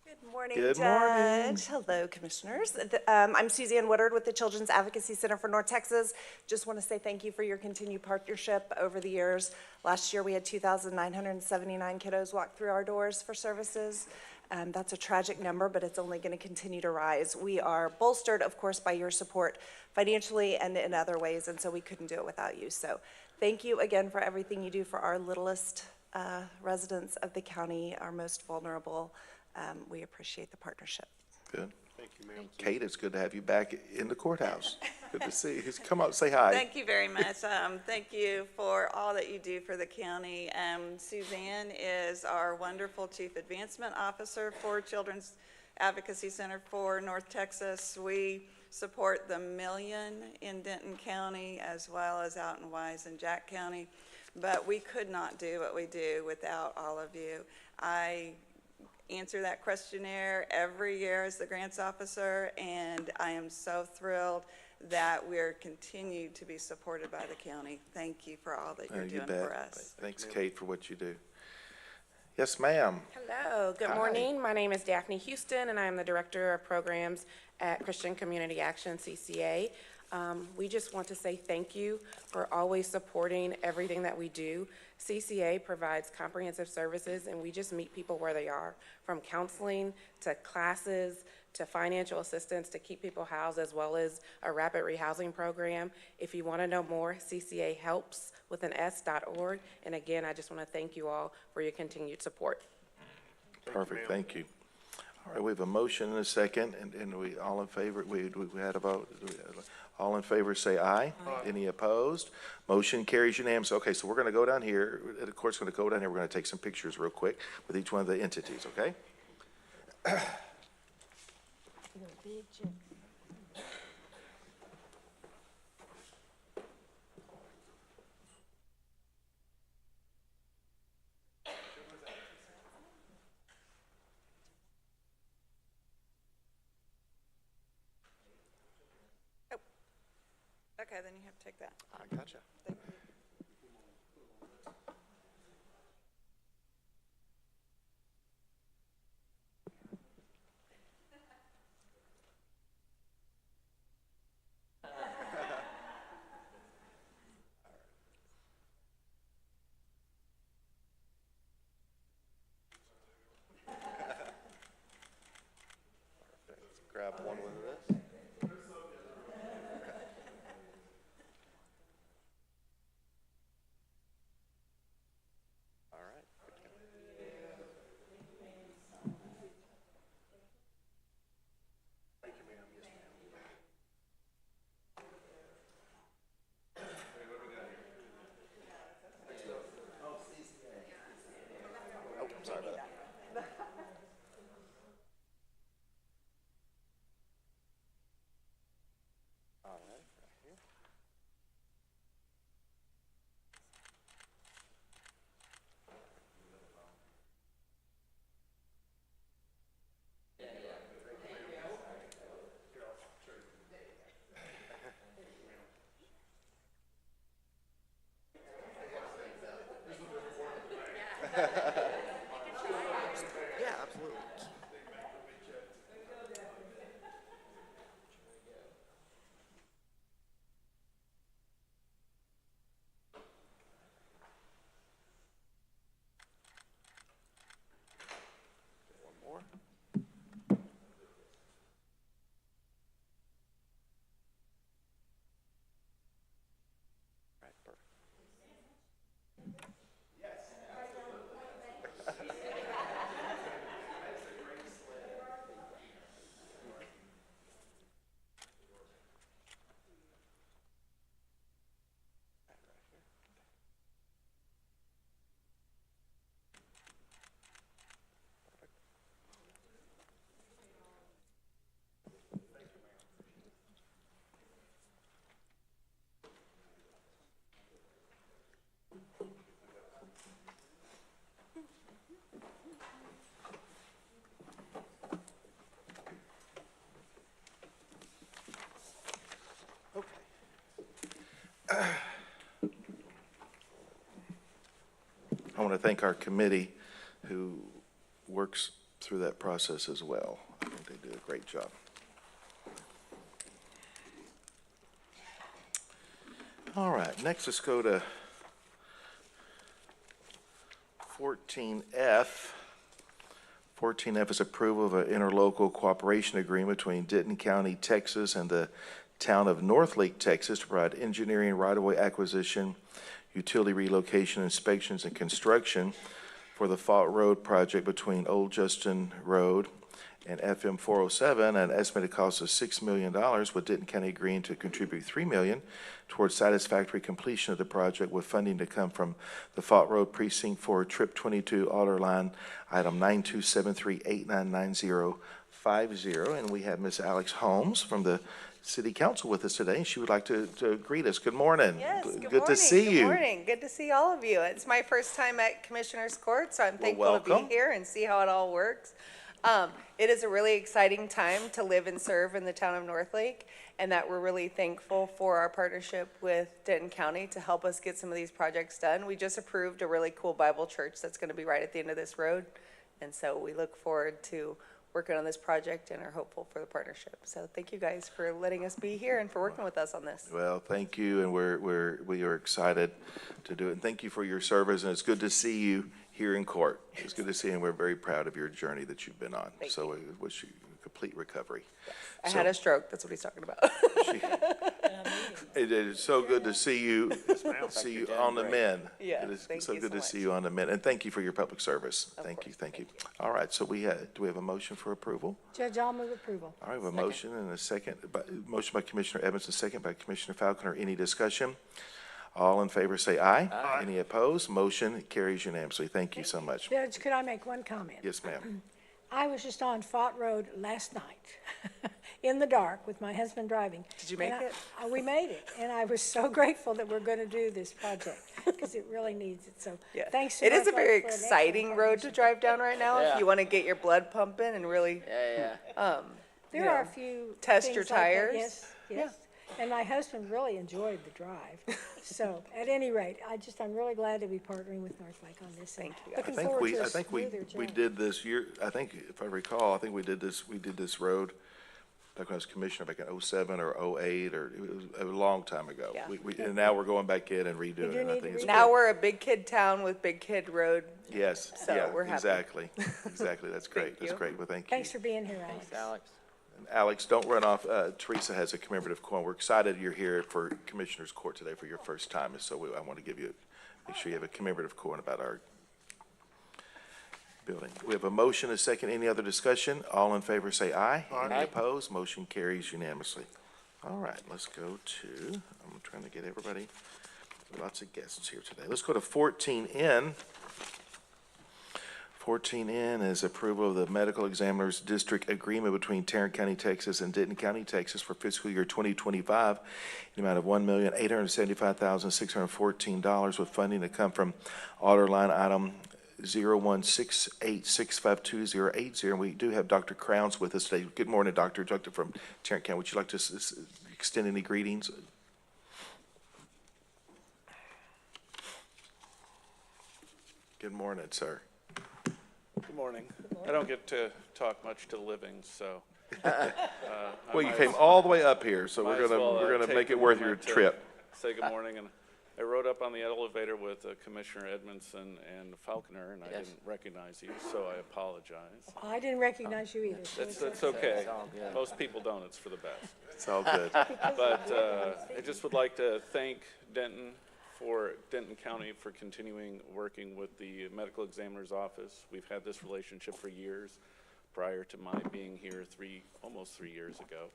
Good morning, Good Judge. morning. Hello, Commissioners. I'm Suzanne Woodard with the Children's Advocacy Center for North Texas. Just want to say thank you for your continued partnership over the years. Last year, we had 2,979 kiddos walk through our doors for services. That's a tragic number, but it's only going to continue to rise. We are bolstered, of course, by your support financially and in other ways, and so we couldn't do it without you. So thank you again for everything you do for our littlest residents of the county, our most vulnerable. We appreciate the partnership. Good. Thank you, ma'am. Kate, it's good to have you back in the courthouse. Good to see you. Come up, say hi. Thank you very much. Thank you for all that you do for the county. Suzanne is our wonderful Chief Advancement Officer for Children's Advocacy Center for North Texas. We support the million in Denton County as well as out in Wise and Jack County, but we could not do what we do without all of you. I answer that questionnaire every year as the grants officer, and I am so thrilled that we're continued to be supported by the county. Thank you for all that you're You doing bet. for us. Thanks, Kate, for what you do. Yes, ma'am. Hello, good Hi. morning. My name is Daphne Houston, and I am the Director of Programs at Christian Community Action, CCA. We just want to say thank you for always supporting everything that we do. CCA provides comprehensive services, and we just meet people where they are, from counseling to classes to financial assistance to keep people housed, as well as a rapid rehousing program. If you want to know more, CCA helps with an S.org. And again, I just want to thank you all for your continued support. Perfect, thank you. All right, we have a motion and a second, and we all in favor, we had a vote. All in favor, say aye. Any opposed? Motion carries unanimously. Okay, so we're going to go down here. The court's going to go down here. We're going to take some pictures real quick with each one of the entities, okay? Okay, then you have to take that. I gotcha. Grab one with this. All right. Thank you, ma'am. Yes, ma'am. Oh, sorry about that. All right, right here. Yeah, absolutely. I want to thank our committee who works through that process as well. I think they do a great job. All right, next let's go to 14F. 14F is approval of an interlocal cooperation agreement between Denton County, Texas and the town of Northlake, Texas to provide engineering, right-of-way acquisition, utility relocation, inspections, and construction for the Fault Road project between Old Justin Road and FM 407 at an estimated cost of $6 million, with Denton County agreeing to contribute $3 million towards satisfactory completion of the project, with funding to come from the Fault Road Precinct 4 Trip 22 Order Line Item 9273899050. And we have Miss Alex Holmes from the City Council with us today, and she would like to greet us. Good morning. Yes, good Good morning. to see you. Good morning. Good to see all of you. It's my first time at Commissioner's Court, so I'm thankful to welcome. be here and see how it all works. It is a really exciting time to live and serve in the town of Northlake, and that we're really thankful for our partnership with Denton County to help us get some of these projects done. We just approved a really cool Bible church that's going to be right at the end of this road, and so we look forward to working on this project and are hopeful for the partnership. So thank you guys for letting us be here and for working with us on this. Well, thank you, and we are excited to do it. And thank you for your service, and it's good to see you here in court. It's good to see you, and we're very proud of your journey that you've been on. Thank So we wish you complete recovery. I had a stroke, that's what he's talking about. It is so good to see you, on the mend. Yeah, It is thank so you good so to see you on the mend, and thank you for your public service. Thank you, thank you. All right, so do we have a motion for approval? Judge, I'll move approval. All right, we have a motion and a second, motion by Commissioner Evans, a second by Commissioner Falconer. Any discussion? All in favor say aye. Aye. Any opposed? Motion carries unanimously. Thank you so much. Judge, could I make one comment? Yes, ma'am. I was just on Fott Road last night in the dark with my husband driving. Did you make it? We made it, and I was so grateful that we're going to do this project because it really needs it. So Yeah. thanks to It is a Northlake very for an exciting excellent road to partnership. drive down right now Yeah. if you want to get your blood pumping and really There you are know, a few test things your like that. tires. Yes, yes. And my husband really enjoyed the drive. So at any rate, I'm really glad to be partnering with Northlake on this. Thank you. Looking I think forward we, to a I think we smoother journey. did this year, I think, if I recall, I think we did this road back when I was commissioner back in '07 or '08, or it was a long time ago. Yeah. And now we're going back in and redoing do it. I need think to it's Now great. we're a big kid town with big kid road. Yes, So yeah, we're happy. exactly, exactly. That's great, that's you. great. Well, thank you. Thanks for being here, Alex. Alex. And Alex, don't run off. Teresa has a commemorative coin. We're excited you're here for Commissioner's Court today for your first time. And so I want to make sure you have a commemorative coin about our building. We have a motion, a second. Any other discussion? All in favor say aye. Any opposed? Motion carries unanimously. All right, let's go to, I'm trying to get everybody, lots of guests here today. Let's go to 14N. 14N is approval of the Medical Examiners District Agreement between Tarrant County, Texas and Denton County, Texas for fiscal year 2025, in the amount of $1,875,614, with funding to come from order line item 0168652080. And we do have Dr. Crowns with us today. Good morning, Doctor from Tarrant County. Would you like to extend any greetings? Good morning, sir. Good morning. I don't get to talk much to the living, so. Well, you came all the way up here, so might we're as well, gonna take make the it worth your moment to trip. Say good morning, and I rode up on the elevator with Commissioner Edmondson and Falconer, and I didn't recognize you, so I apologize. I didn't recognize you either. so That's okay. Most people don't, it's for the best. It's all good. But I just would like to thank Denton for Denton County for continuing working with the medical examiner's office. We've had this relationship for years prior to my being here almost 3 years ago,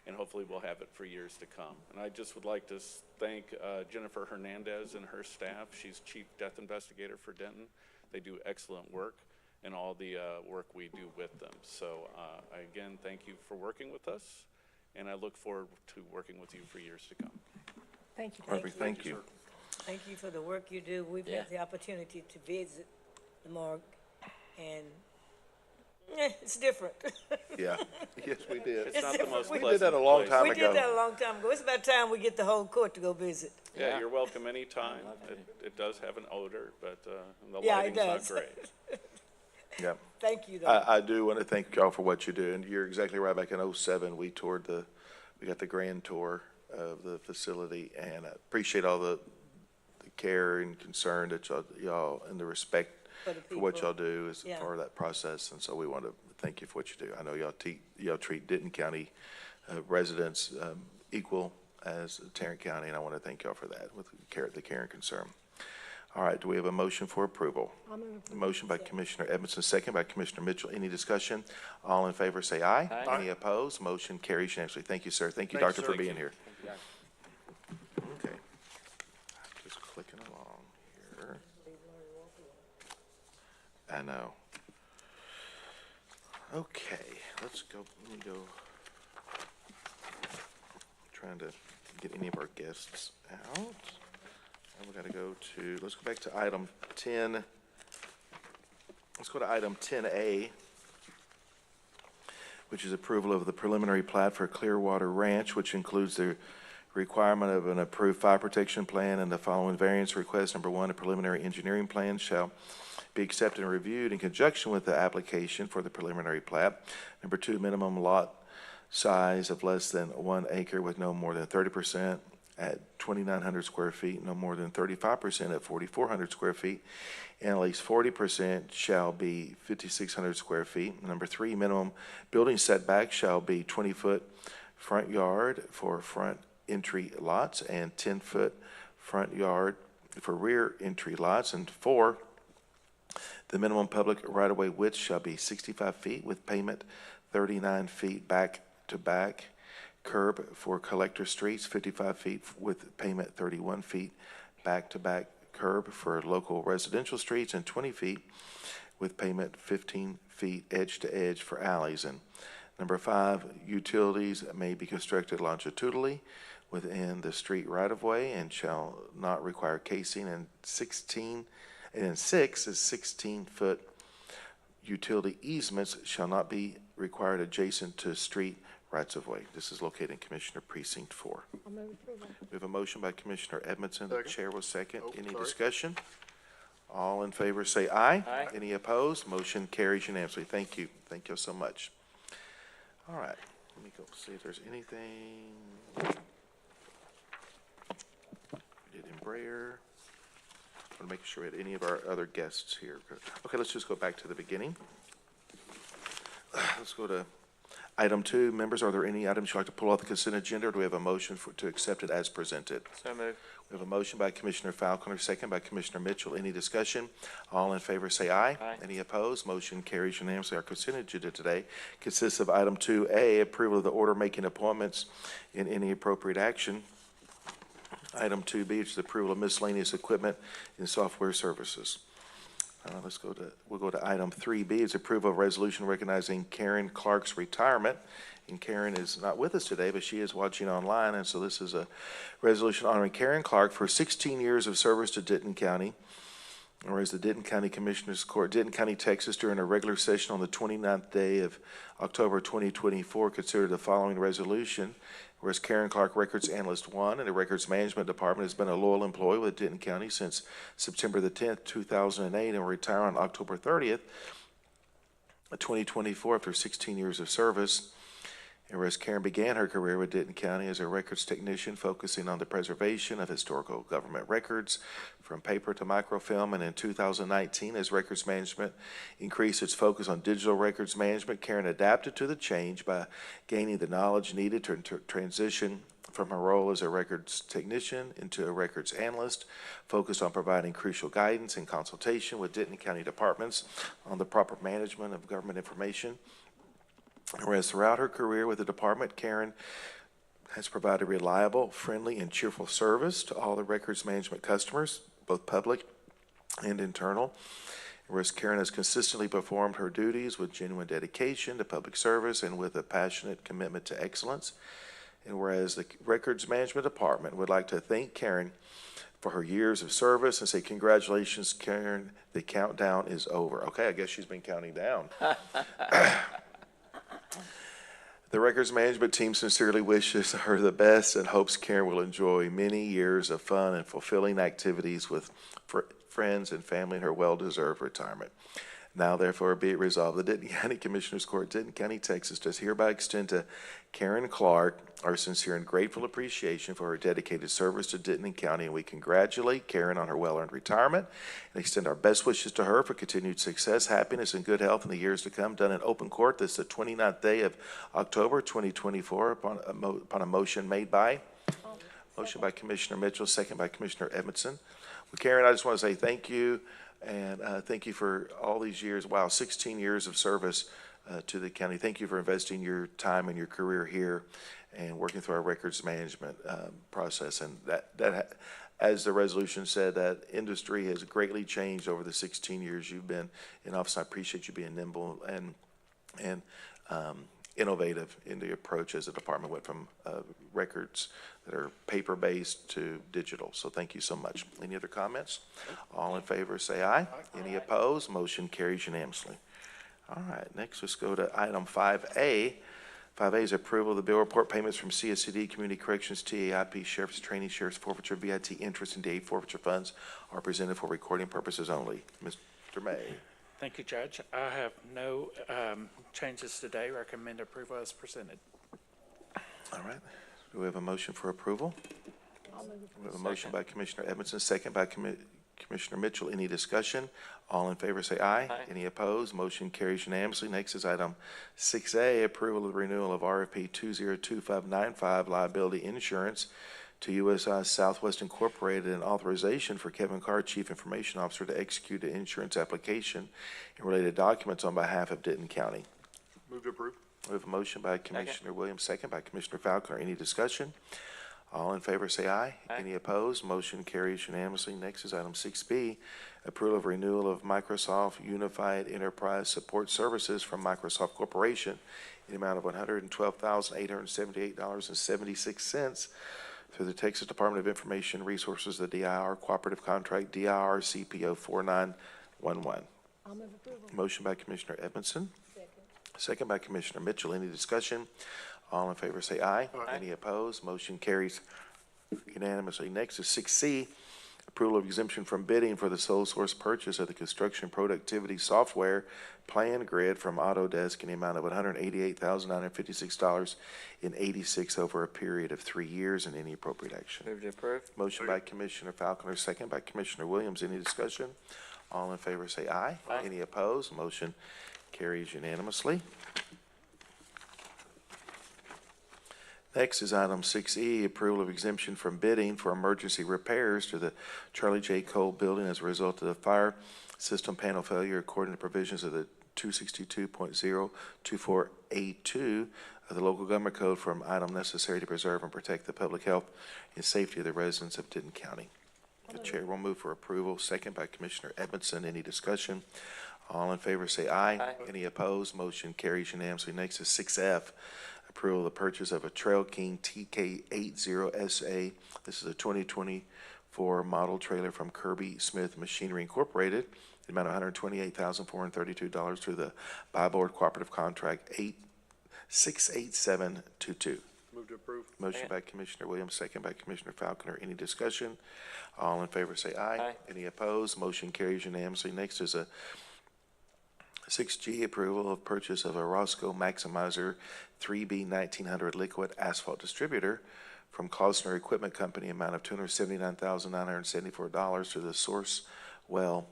and hopefully we'll have it for years to come. And I just would like to thank Jennifer Hernandez and her staff. She's Chief Death Investigator for Denton. They do excellent work and all the work we do with them. So I again thank you for working with us, and I look forward to working with you for years to come. Thank you. Perfect, thank you. Thank you for the work you do. We've had the opportunity to visit the morgue, and it's different. Yeah, yes, we did. It's not the most We pleasant did that a long place. time We ago. did that a long time ago. It's about time we get the whole court to go visit. Yeah, you're welcome anytime. It does have an odor, but the Yeah, it lighting's not does. great. Yeah. Thank you, though. I do want to thank y'all for what you do, and you're exactly right. Back in '07, we got the grand tour of the facility, and I appreciate all the care and concern that y'all and the respect for what people. y'all do as Yeah. part of that process. And so we want to thank you for what you do. I know y'all treat Denton County residents equal as Tarrant County, and I want to thank y'all for that with the care and concern. All right, do we have a motion for approval? Motion by Commissioner Edmondson, second by Commissioner Mitchell. Any discussion? All in favor, say aye. Aye. Any opposed? Motion carries unanimously. Thank you, sir. Thank you, Thank Doctor, you, for sir. being here. Yeah. Okay. Just clicking along here. I know. Okay, let's go, let me go. Trying to get any of our guests out. And we gotta go to, let's go back to item 10. Let's go to item 10A, which is approval of the preliminary plat for Clearwater Ranch, which includes the requirement of an approved fire protection plan and the following variance request. Number one, a preliminary engineering plan shall be accepted and reviewed in conjunction with the application for the preliminary plat. Number two, minimum lot size of less than 1 acre with no more than 30% at 2,900 square feet, no more than 35% at 4,400 square feet, and at least 40% shall be 5,600 square feet. Number three, minimum building setback shall be 20-foot front yard for front entry lots and 10-foot front yard for rear entry lots. And four, the minimum public right-of-way width shall be 65 feet with pavement 39 feet back-to-back, curb for collector streets 55 feet with pavement 31 feet, back-to-back curb for local residential streets, and 20 feet with pavement 15 feet edge-to-edge for alleys. And number five, utilities may be constructed longitudinally within the street right-of-way and shall not require casing, and 6 is 16-foot utility easements shall not be required adjacent to street rights-of-way. This is located in Commissioner Precinct 4. I'll move approval. We have a motion by Commissioner Edmondson. The Second. chair will second. Oh, Any sorry. discussion? All in favor say aye. Aye. Any opposed? Motion carries unanimously. Thank you. Thank you so much. All right, let me go see if there's anything. We did Embraer. I want to make sure we had any of our other guests here. Okay, let's just go back to the beginning. Let's go to item 2. Members, are there any items you'd like to pull off the consent agenda, or do we have a motion to accept it as presented? So moved. We have a motion by Commissioner Falconer, second by Commissioner Mitchell. Any discussion? All in favor say aye. Aye. Any opposed? Motion carries unanimously. Our consent agenda today consists of item 2A, approval of the order making appointments in any appropriate action. Item 2B, which is approval of miscellaneous equipment and software services. We'll go to item 3B, it's approval of resolution recognizing Karen Clark's retirement. And Karen is not with us today, but she is watching online, and so this is a resolution honoring Karen Clark for 16 years of service to Denton County. Whereas the Denton County Commissioners Court, Denton County, Texas, during a regular session on the 29th day of October 2024, considered the following resolution. Whereas Karen Clark, Records Analyst 1 in the Records Management Department, has been a loyal employee with Denton County since September the 10th, 2008, and will retire on October 30th, 2024 after 16 years of service. And whereas Karen began her career with Denton County as a records technician, focusing on the preservation of historical government records from paper to microfilm, and in 2019, as records management increased its focus on digital records management, Karen adapted to the change by gaining the knowledge needed to transition from her role as a records technician into a records analyst, focused on providing crucial guidance and consultation with Denton County departments on the proper management of government information. Whereas throughout her career with the department, Karen has provided reliable, friendly, and cheerful service to all the records management customers, both public and internal. Whereas Karen has consistently performed her duties with genuine dedication to public service and with a passionate commitment to excellence. And whereas the Records Management Department would like to thank Karen for her years of service and say, congratulations, Karen, the countdown is over. Okay, I guess she's been counting down. The Records Management team sincerely wishes her the best and hopes Karen will enjoy many years of fun and fulfilling activities with friends and family in her well-deserved retirement. Now, therefore, be it resolved, the Denton County Commissioners Court, Denton County, Texas, does hereby extend to Karen Clark our sincere and grateful appreciation for her dedicated service to Denton County, and we congratulate Karen on her well-earned retirement and extend our best wishes to her for continued success, happiness, and good health in the years to come. Done in open court this is the 29th day of October 2024 upon a motion made by Commissioner Mitchell, second by Commissioner Edmondson. Well, Karen, I just want to say thank you, and thank you for all these years. Wow, 16 years of service to the county. Thank you for investing your time and your career here and working through our records management process. And that, as the resolution said, that industry has greatly changed over the 16 years you've been in office. I appreciate you being nimble and innovative in the approach as the department went from records that are paper-based to digital. So thank you so much. Any other comments? All in favor, say aye. Any opposed? Motion carries unanimously. All right, next let's go to item 5A. 5A is approval of the bill report payments from CSCD, Community Corrections, TAIP, Sheriff's Training, Sheriff's Forfeiture, VIT interest, and DA forfeiture funds are presented for recording purposes only. Mr. May. Thank you, Judge. I have no changes today. Recommend approval as presented. All right. Do we have a motion for approval? We have a motion by Commissioner Edmondson, second by Commissioner Mitchell. Any discussion? All in favor say aye. Aye. Any opposed? Motion carries unanimously. Next is item 6A, approval of the renewal of RFP 202595 liability insurance to USI Southwest Incorporated and authorization for Kevin Carr, Chief Information Officer, to execute an insurance application and related documents on behalf of Denton County. Move to approve. We have a motion by Commissioner Williams, second by Commissioner Falconer. Any discussion? All in favor say aye. Aye. Any opposed? Motion carries unanimously. Next is item 6B, approval of renewal of Microsoft Unified Enterprise Support Services from Microsoft Corporation in the amount of $112,878.76 through the Texas Department of Information Resources, the DIR Cooperative Contract, DIR CPO 4911. I'll move approval. Motion by Commissioner Edmondson. Second by Commissioner Mitchell. Any discussion? All in favor say aye. Aye. Any opposed? Motion carries unanimously. Next is 6C, approval of exemption from bidding for the sole source purchase of the construction productivity software Plan Grid from Autodesk in the amount of $188,956.86 over a period of 3 years, and any appropriate action. Move to approve. Motion by Commissioner Falconer, second by Commissioner Williams. Any discussion? All in favor say aye. Aye. Any opposed? Motion carries unanimously. Next is item 6E, approval of exemption from bidding for emergency repairs to the Charlie J. Cole building as a result of the fire system panel failure according to provisions of the 262.024A2 of the local government code from item necessary to preserve and protect the public health and safety of the residents of Denton County. The chair will move for approval, second by Commissioner Edmondson. Any discussion? All in favor say aye. Aye. Any opposed? Motion carries unanimously. Next is 6F, approval of the purchase of a Trail King TK80SA. This is a 2024 model trailer from Kirby Smith Machinery Incorporated. The amount of $128,432 through the Buy Board Cooperative Contract 68722. Move to approve. Motion by Commissioner Williams, second by Commissioner Falconer. Any discussion? All in favor say aye. Aye. Any opposed? Motion carries unanimously. Next is a 6G, approval of purchase of a Roscoe Maximizer 3B 1900 liquid asphalt distributor from Klausner Equipment Company, amount of $279,974 to the Source Well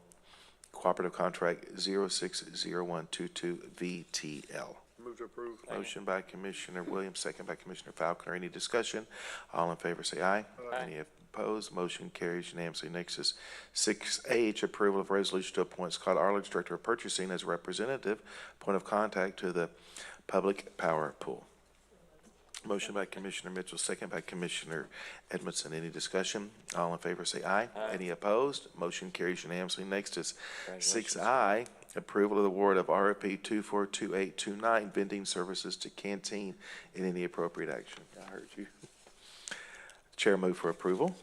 Cooperative Contract 060122 VTL. Move Move to approve. Motion by Commissioner Williams, second by Commissioner Falconer. Any discussion? All in favor say aye. Any opposed? Motion carries unanimously. Next is 6H, approval of resolution to appoint Scott Arledge, Director of Purchasing, as representative, point of contact to the public power pool. Motion by Commissioner Mitchell, second by Commissioner Edmondson. Any discussion? All in favor say aye. Any opposed? Motion carries unanimously. Next is 6I, approval of the award of RFP 242829, vending services to Canteen in any appropriate action. I heard you. Chair move for approval.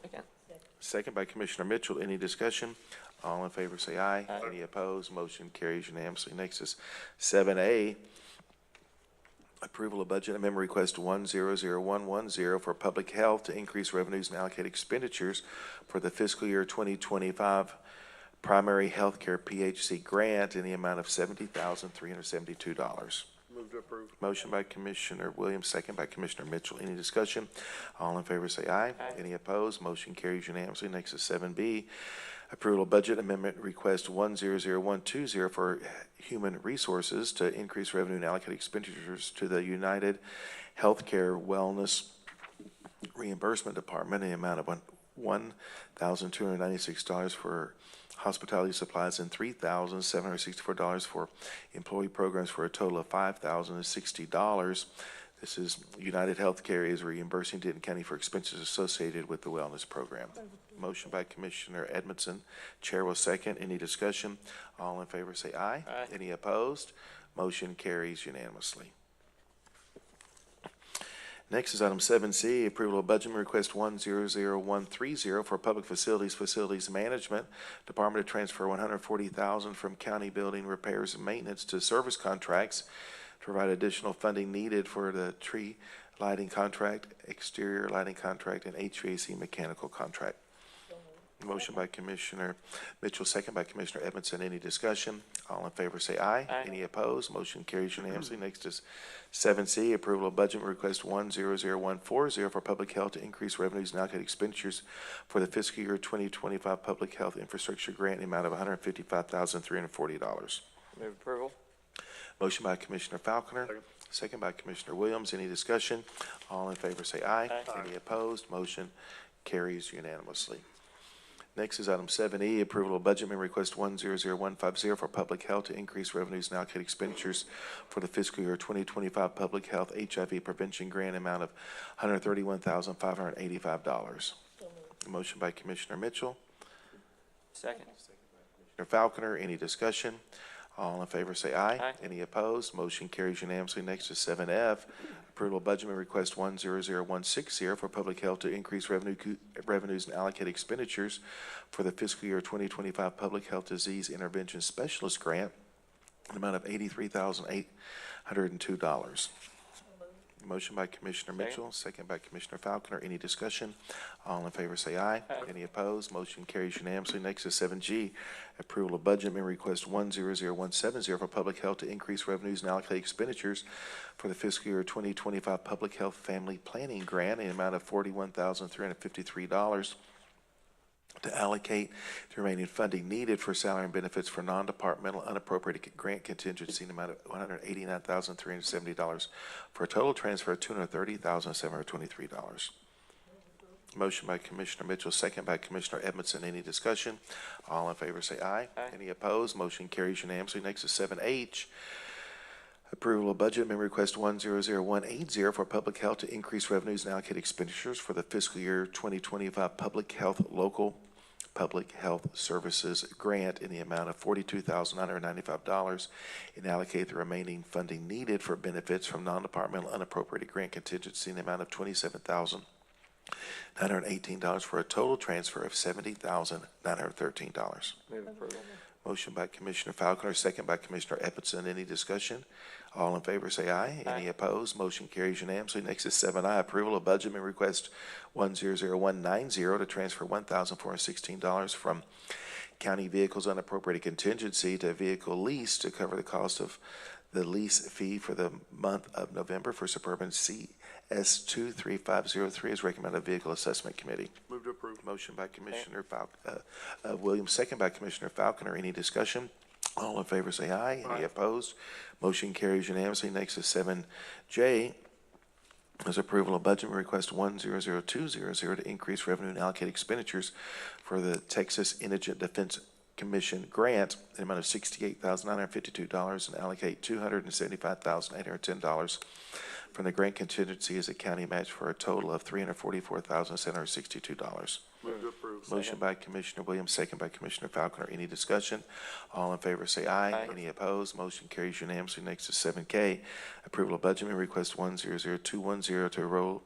Second by Commissioner Mitchell. Any discussion? All in favor say aye. Any opposed? Motion carries unanimously. Next is 7A, approval of budget amendment request 100110 for public health to increase revenues and allocate expenditures for the fiscal year 2025 primary healthcare PHC grant in the amount of $70,372. Move to approve. Motion by Commissioner Williams, second by Commissioner Mitchell. Any discussion? All in favor say aye. Any opposed? Motion carries unanimously. Next is 7B, approval of budget amendment request 100120 for human resources to increase revenue and allocate expenditures to the United Healthcare Wellness Reimbursement Department in the amount of $1,296 for hospitality supplies and $3,764 for employee programs, for a total of $5,060. This is United Healthcare is reimbursing Denton County for expenses associated with the wellness program. Motion by Commissioner Edmondson. Chair will second. Any discussion? All in favor say aye. Any opposed? Motion carries unanimously. Next is item 7C, approval of budget request 100130 for public facilities management department to transfer $140,000 from county building repairs and maintenance to service contracts to provide additional funding needed for the tree lighting contract, exterior lighting contract, and HVAC mechanical contract. Motion by Commissioner Mitchell, second by Commissioner Edmondson. Any discussion? All in favor say aye. Any opposed? Motion carries unanimously. Next is 7C, approval of budget request 100140 for public health to increase revenues and allocate expenditures for the fiscal year 2025 public health infrastructure grant in the amount of $155,340. Move approval. Motion by Commissioner Falconer, second by Commissioner Williams. Any discussion? All in favor say aye. Any opposed? Motion carries unanimously. Next is item 7E, approval of budget amendment request 100150 for public health to increase revenues and allocate expenditures for the fiscal year 2025 public health HIV prevention grant amount of $131,585. Motion by Commissioner Mitchell. Second. Commissioner Falconer. Any discussion? All in favor say aye. Any opposed? Motion carries unanimously. Next is 7F, approval of budget amendment request 100160 for public health to increase revenues and allocate expenditures for the fiscal year 2025 public health disease intervention specialist grant, an amount of $83,802. Motion by Commissioner Mitchell, second by Commissioner Falconer. Any discussion? All in favor say aye. Any opposed? Motion carries unanimously. Next is 7G, approval of budget amendment request 100170 for public health to increase revenues and allocate expenditures for the fiscal year 2025 public health family planning grant in the amount of $41,353 to allocate the remaining funding needed for salary and benefits for non-departmental unappropriated grant contingency in the amount of $189,370 for a total transfer of $230,723. Motion by Commissioner Mitchell, second by Commissioner Edmondson. Any discussion? All in favor say aye. Any opposed? Motion carries unanimously. Next is 7H, approval of budget amendment request 100180 for public health to increase revenues and allocate expenditures for the fiscal year 2025 public health local public health services grant in the amount of $42,995 and allocate the remaining funding needed for benefits from non-departmental unappropriated grant contingency in the amount of $27,918 for a total transfer of $70,913. Move approval. Motion by Commissioner Falconer, second by Commissioner Edmondson. Any discussion? All in favor say aye. Any opposed? Motion carries unanimously. Next is 7I, approval of budget amendment request 100190 to transfer $1,416 from county vehicles unappropriated contingency to vehicle lease to cover the cost of the lease fee for the month of November for Suburban CS23503 as recommended by Vehicle Assessment Committee. Move to approve. Motion by Commissioner Williams, second by Commissioner Falconer. Any discussion? All in favor say aye. Any opposed? Motion carries unanimously. Next is 7J, is approval of budget request 100200 to increase revenue and allocate expenditures for the Texas Indigent Defense Commission grant in the amount of $68,952 and allocate $275,810 from the grant contingency as a county match for a total of $344,762. Move to approve. Motion by Commissioner Williams, second by Commissioner Falconer. Any discussion? All in favor say aye. Aye. Any opposed? Motion carries unanimously. Next is 7K, approval of budget amendment request 100210 to roll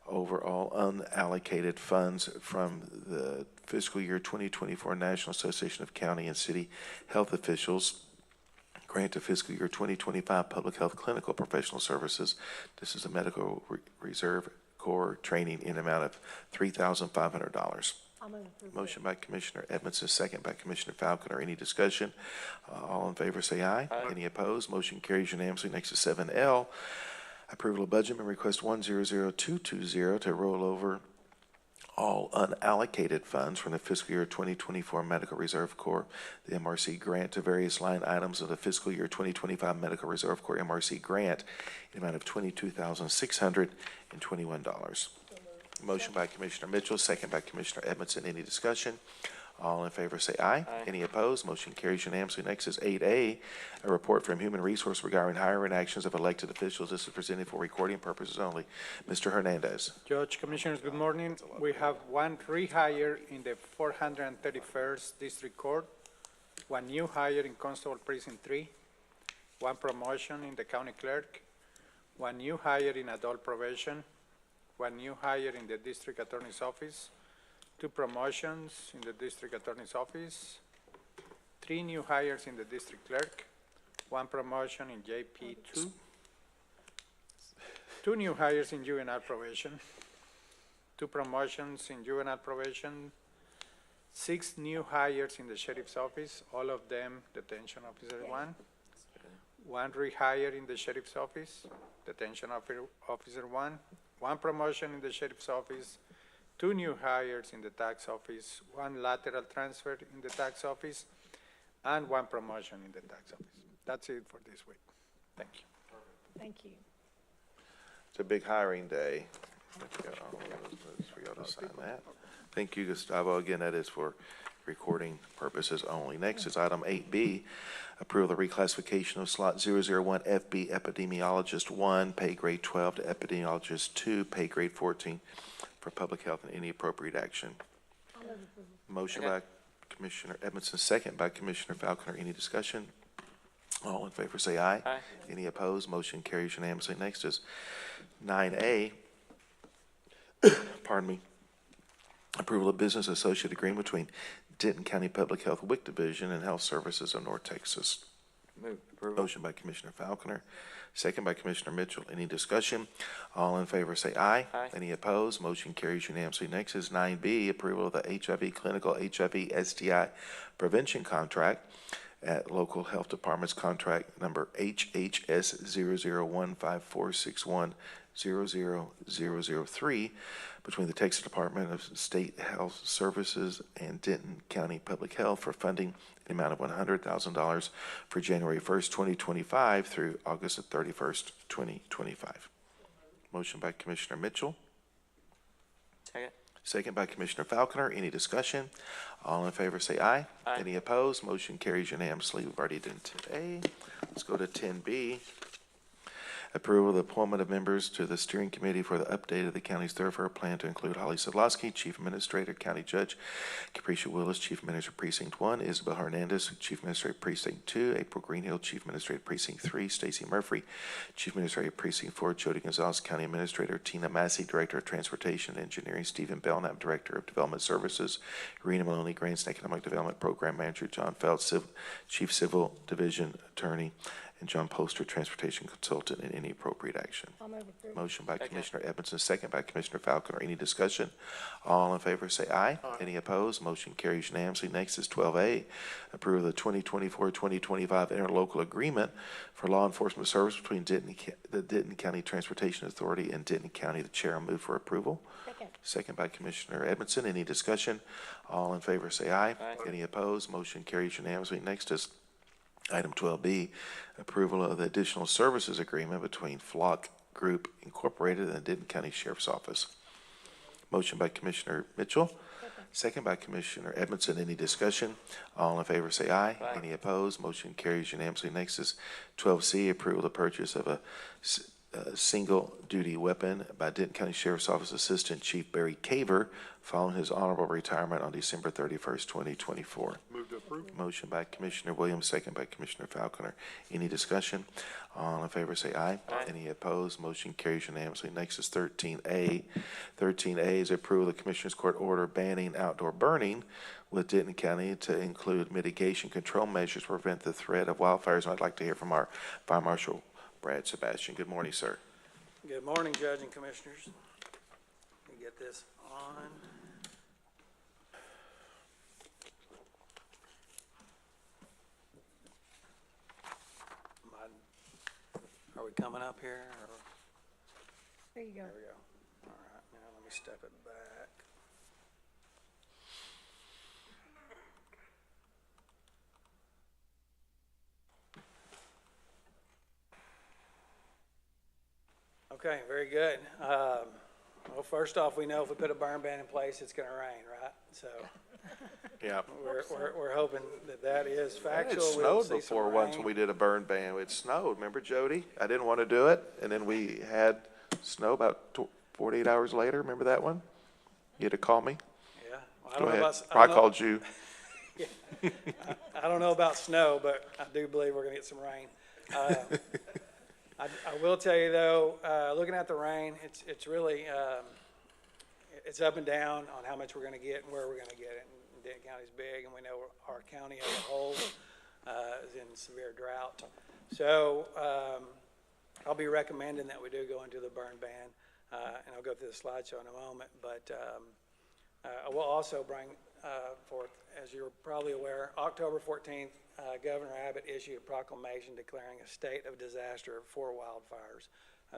over all unallocated funds from the fiscal year 2024 National Association of County and City Health Officials grant to fiscal year 2025 Public Health Clinical Professional Services. This is a medical reserve corps training in amount of $3,500. I'll move approval. Motion by Commissioner Edmondson, second by Commissioner Falconer. Any discussion? All in favor say aye. Aye. Any opposed? Motion carries unanimously. Next is 7L, approval of budget amendment request 100220 to roll over all unallocated funds from the fiscal year 2024 Medical Reserve Corps, the MRC grant to various line items of the fiscal year 2025 Medical Reserve Corps MRC grant in amount of $22,621. Motion by Commissioner Mitchell, second by Commissioner Edmondson. Any discussion? All in favor say aye. Aye. Any opposed? Motion carries unanimously. Next is 8A, a report from Human Resource regarding hiring actions of elected officials. This is presented for recording purposes only. Mr. Hernandez. Judge, Commissioners, good morning. We have one rehire in the 431st District Court, one new hire in Constable Precinct 3, one promotion in the County Clerk, one new hire in Adult Probation, one new hire in the District Attorney's Office, two promotions in the District Attorney's Office, three new hires in the District Clerk, one promotion in JP2, two new hires in Juvenile Probation, two promotions in Juvenile Probation, 6 new hires in the Sheriff's Office, all of them Detention Officer 1, one rehire in the Sheriff's Office, Detention Officer 1, one promotion in the Sheriff's Office, 2 new hires in the Tax Office, 1 lateral transfer in the Tax Office, and 1 promotion in the Tax Office. That's it for this week. Thank you. Thank you. It's a big hiring day. I've got all of those for y'all to sign that. Thank you, Gustavo. Again, that is for recording purposes only. Next is item 8B, approval of the reclassification of slot 001 FB Epidemiologist 1, pay grade 12 to Epidemiologist 2, pay grade 14 for public health and any appropriate action. Motion by Commissioner Edmondson, second by Commissioner Falconer. Any discussion? All in favor say aye. Aye. Any opposed? Motion carries unanimously. Next is 9A, pardon me, approval of business associate agreement between Denton County Public Health WIC Division and Health Services of North Texas. Move approval. Motion by Commissioner Falconer, second by Commissioner Mitchell. Any discussion? All in favor say aye. Aye. Any opposed? Motion carries unanimously. Next is 9B, approval of the HIV clinical HIV STI prevention contract at local health departments, contract number HHS 0015461000003 between the Texas Department of State Health Services and Denton County Public Health for funding in the amount of $100,000 for January 1st, 2025 through August 31st, 2025. Motion by Commissioner Mitchell. Second. Second by Commissioner Falconer. Any discussion? All in favor say aye. Aye. Any opposed? Motion carries unanimously. We've already done 10A. Let's go to 10B. Approval of the appointment of members to the steering committee for the update of the county's thoroughfare plan to include Holly Sadlowski, Chief Administrator, County Judge, Capricia Willis, Chief Administrator, Precinct 1, Isabel Hernandez, Chief Administrator, Precinct 2, April Greenhill, Chief Administrator, Precinct 3, Stacy Murphy, Chief Administrator, Precinct 4, Jody Gonzalez, County Administrator, Tina Massey, Director of Transportation and Engineering, Stephen Belknap, Director of Development Services, Rena Maloney, Grants and Economic Development Program Manager, John Feld, Chief Civil Division Attorney, and John Poster, Transportation Consultant, and any appropriate action. I'll move approval. Motion by Commissioner Edmondson, second by Commissioner Falconer. Any discussion? All in favor say aye. Aye. Any opposed? Motion carries unanimously. Next is 12A, approve the 2024-2025 interlocal agreement for law enforcement service between the Denton County Transportation Authority and Denton County. The chair will move for approval. Second. Second by Commissioner Edmondson. Any discussion? All in favor say aye. Aye. Any opposed? Motion carries unanimously. Next is Item 12B, approval of the additional services agreement between Flock Group Incorporated and the Denton County Sheriff's Office. Motion by Commissioner Mitchell, second by Commissioner Edmondson. Any discussion? All in favor say aye. Aye. Any opposed? Motion carries unanimously. Next is 12C, approval of the purchase of a single-duty weapon by Denton County Sheriff's Office Assistant Chief Barry Caver following his honorable retirement on December 31st, 2024. Move to approve. Motion by Commissioner Williams, second by Commissioner Falconer. Any discussion? All in favor say aye. Aye. Any opposed? Motion carries unanimously. Next is 13A. 13A is approval of the Commissioners Court order banning outdoor burning with Denton County to include mitigation control measures to prevent the threat of wildfires. I'd like to hear from our Fire Marshal Brad Sebastian. Good morning, sir. Good morning, Judge and Commissioners. Let me get this on. Are we coming up here? Or? There you go. There we go. All right, now let me step it back. Okay, very good. Well, first off, we know if we put a burn ban in place, it's going to rain, right? So Yeah. we're hoping that that is factual. It We'll snowed see some before once rain. when we did a burn ban. It snowed. Remember, Jody? I didn't want to do it, and then we had snow about 48 hours later. Remember that one? You had to call me? Yeah. Well, Go I don't know ahead. about. I called you. I don't know about snow, but I do believe we're going to get some rain. I will tell you though, looking at the rain, it's really, it's up and down on how much we're going to get and where we're going to get it. And Denton County's big, and we know our county as a whole is in severe drought. So I'll be recommending that we do go into the burn ban, and I'll go through the slideshow in a moment. But I will also bring forth, as you're probably aware, October 14th, Governor Abbott issued a proclamation declaring a state of disaster for wildfires.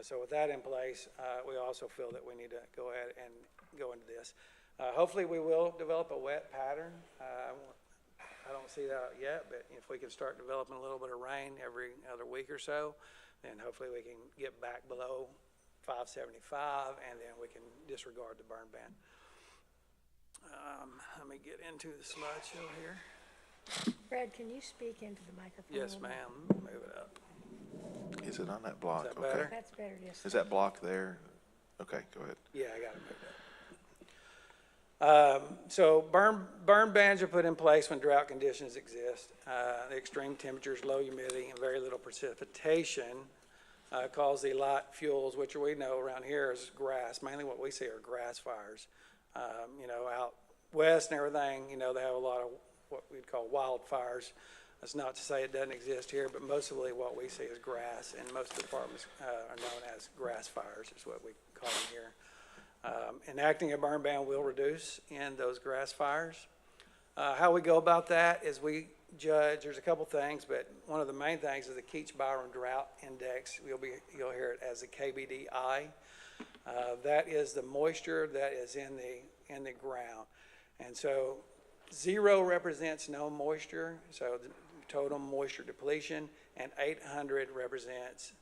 So with that in place, we also feel that we need to go ahead and go into this. Hopefully we will develop a wet pattern. I don't see that yet, but if we can start developing a little bit of rain every other week or so, then hopefully we can get back below 575, and then we can disregard the burn ban. Let me get into the slideshow here. Brad, can you speak into the microphone? Yes, a little ma'am. Move it up. Is it on that block? Is that Okay. better? That's better, yes. Is that block there? Okay, go ahead. Yeah, I got it moved up. So burn bans are put in place when drought conditions exist. The extreme temperatures, low humidity, and very little precipitation cause the light fuels, which we know around here is grass. Mainly what we see are grass fires. Out west and everything, they have a lot of what we'd call wildfires. That's not to say it doesn't exist here, but mostly what we see is grass, and most of the departments are known as grass fires, is what we call them here. Enacting a burn ban will reduce in those grass fires. How we go about that is we judge, there's a couple things, but one of the main things is the Keach-Byron Drought Index. You'll hear it as the KBDI. That is the moisture that is in the ground. And so 0 represents no moisture, so the total moisture depletion, and 800 represents,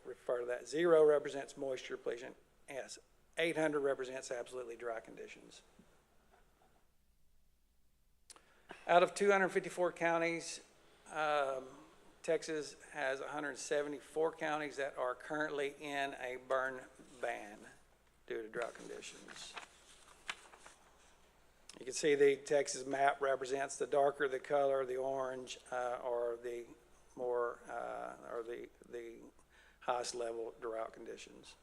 refer to that. 0 represents moisture depletion. Yes, 800 represents absolutely dry conditions. Out of 254 counties, Texas has 174 counties that are currently in a burn ban due to drought conditions. You can see the Texas map represents the darker the color, the orange, or the more, or the highest level drought conditions.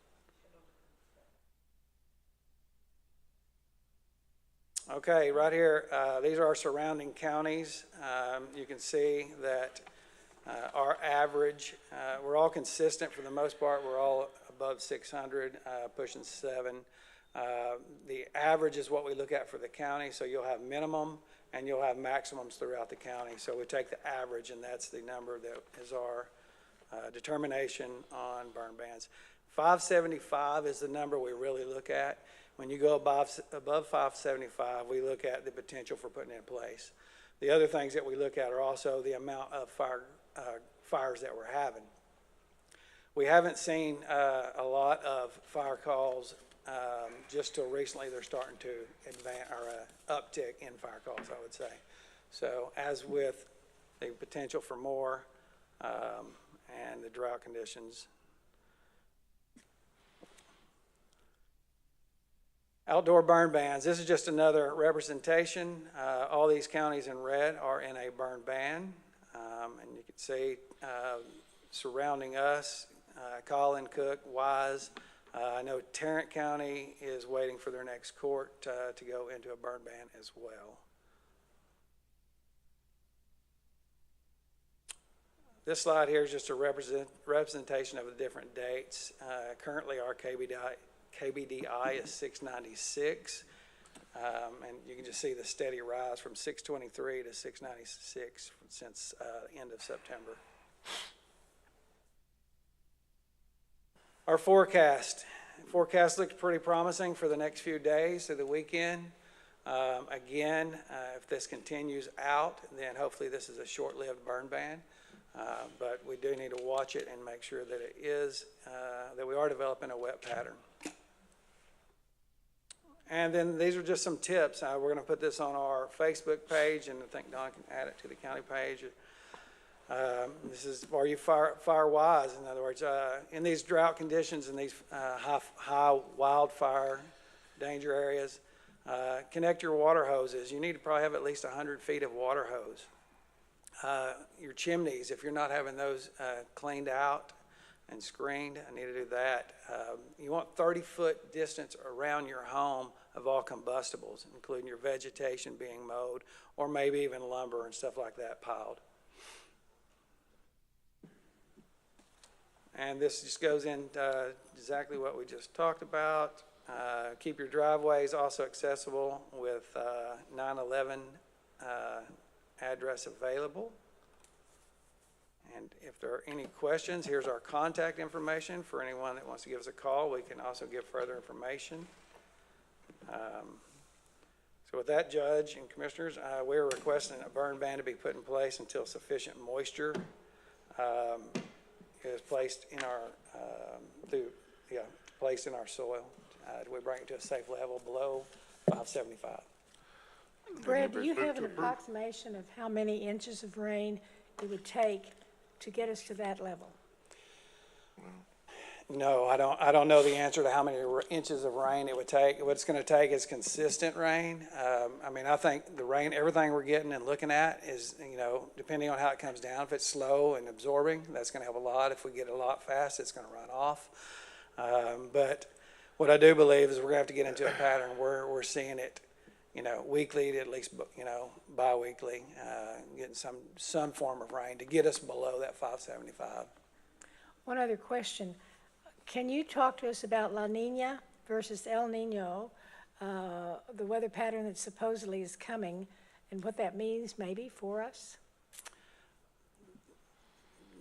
Okay, right here, these are our surrounding counties. You can see that our average, we're all consistent for the most part. We're all above 600, pushing 7. The average is what we look at for the county, so you'll have minimum and you'll have maximums throughout the county. So we take the average, and that's the number that is our determination on burn bans. 575 is the number we really look at. When you go above 575, we look at the potential for putting it in place. The other things that we look at are also the amount of fires that we're having. We haven't seen a lot of fire calls just till recently. They're starting to uptick in fire calls, I would say. So as with the potential for more and the drought conditions. Outdoor burn bans. This is just another representation. All these counties in red are in a burn ban. And you can see surrounding us, Collin, Cook, Wise. I know Tarrant County is waiting for their next court to go into a burn ban as well. This slide here is just a representation of the different dates. Currently, our KBDI is 696, and you can just see the steady rise from 623 to 696 since the end of September. Our forecast looks pretty promising for the next few days of the weekend. Again, if this continues out, then hopefully this is a short-lived burn ban. But we do need to watch it and make sure that it is, that we are developing a wet pattern. And then these are just some tips. We're going to put this on our Facebook page, and I think Don can add it to the county page. This is, are you fire wise? In other words, in these drought conditions and these high wildfire danger areas, connect your water hoses. You need to probably have at least 100 feet of water hose. Your chimneys, if you're not having those cleaned out and screened, I need to do that. You want 30-foot distance around your home of all combustibles, including your vegetation being mowed, or maybe even lumber and stuff like that piled. And this just goes into exactly what we just talked about. Keep your driveways also accessible with 911 address available. And if there are any questions, here's our contact information for anyone that wants to give us a call. We can also give further information. So with that, Judge and Commissioners, we're requesting a burn ban to be put in place until sufficient moisture is placed in our placed in our soil. We bring it to a safe level below 575. Brad, do you have an approximation of how many inches of rain it would take to get us to that level? No, I don't know the answer to how many inches of rain it would take. What it's going to take is consistent rain. I mean, I think the rain, everything we're getting and looking at is, you know, depending on how it comes down, if it's slow and absorbing, that's going to help a lot. If we get a lot fast, it's going to run off. But what I do believe is we're going to have to get into a pattern where we're seeing it, you know, weekly to at least, you know, bi-weekly, getting some form of rain to get us below that 575. One other question. Can you talk to us about La Nina versus El Nino, the weather pattern that supposedly is coming, and what that means maybe for us?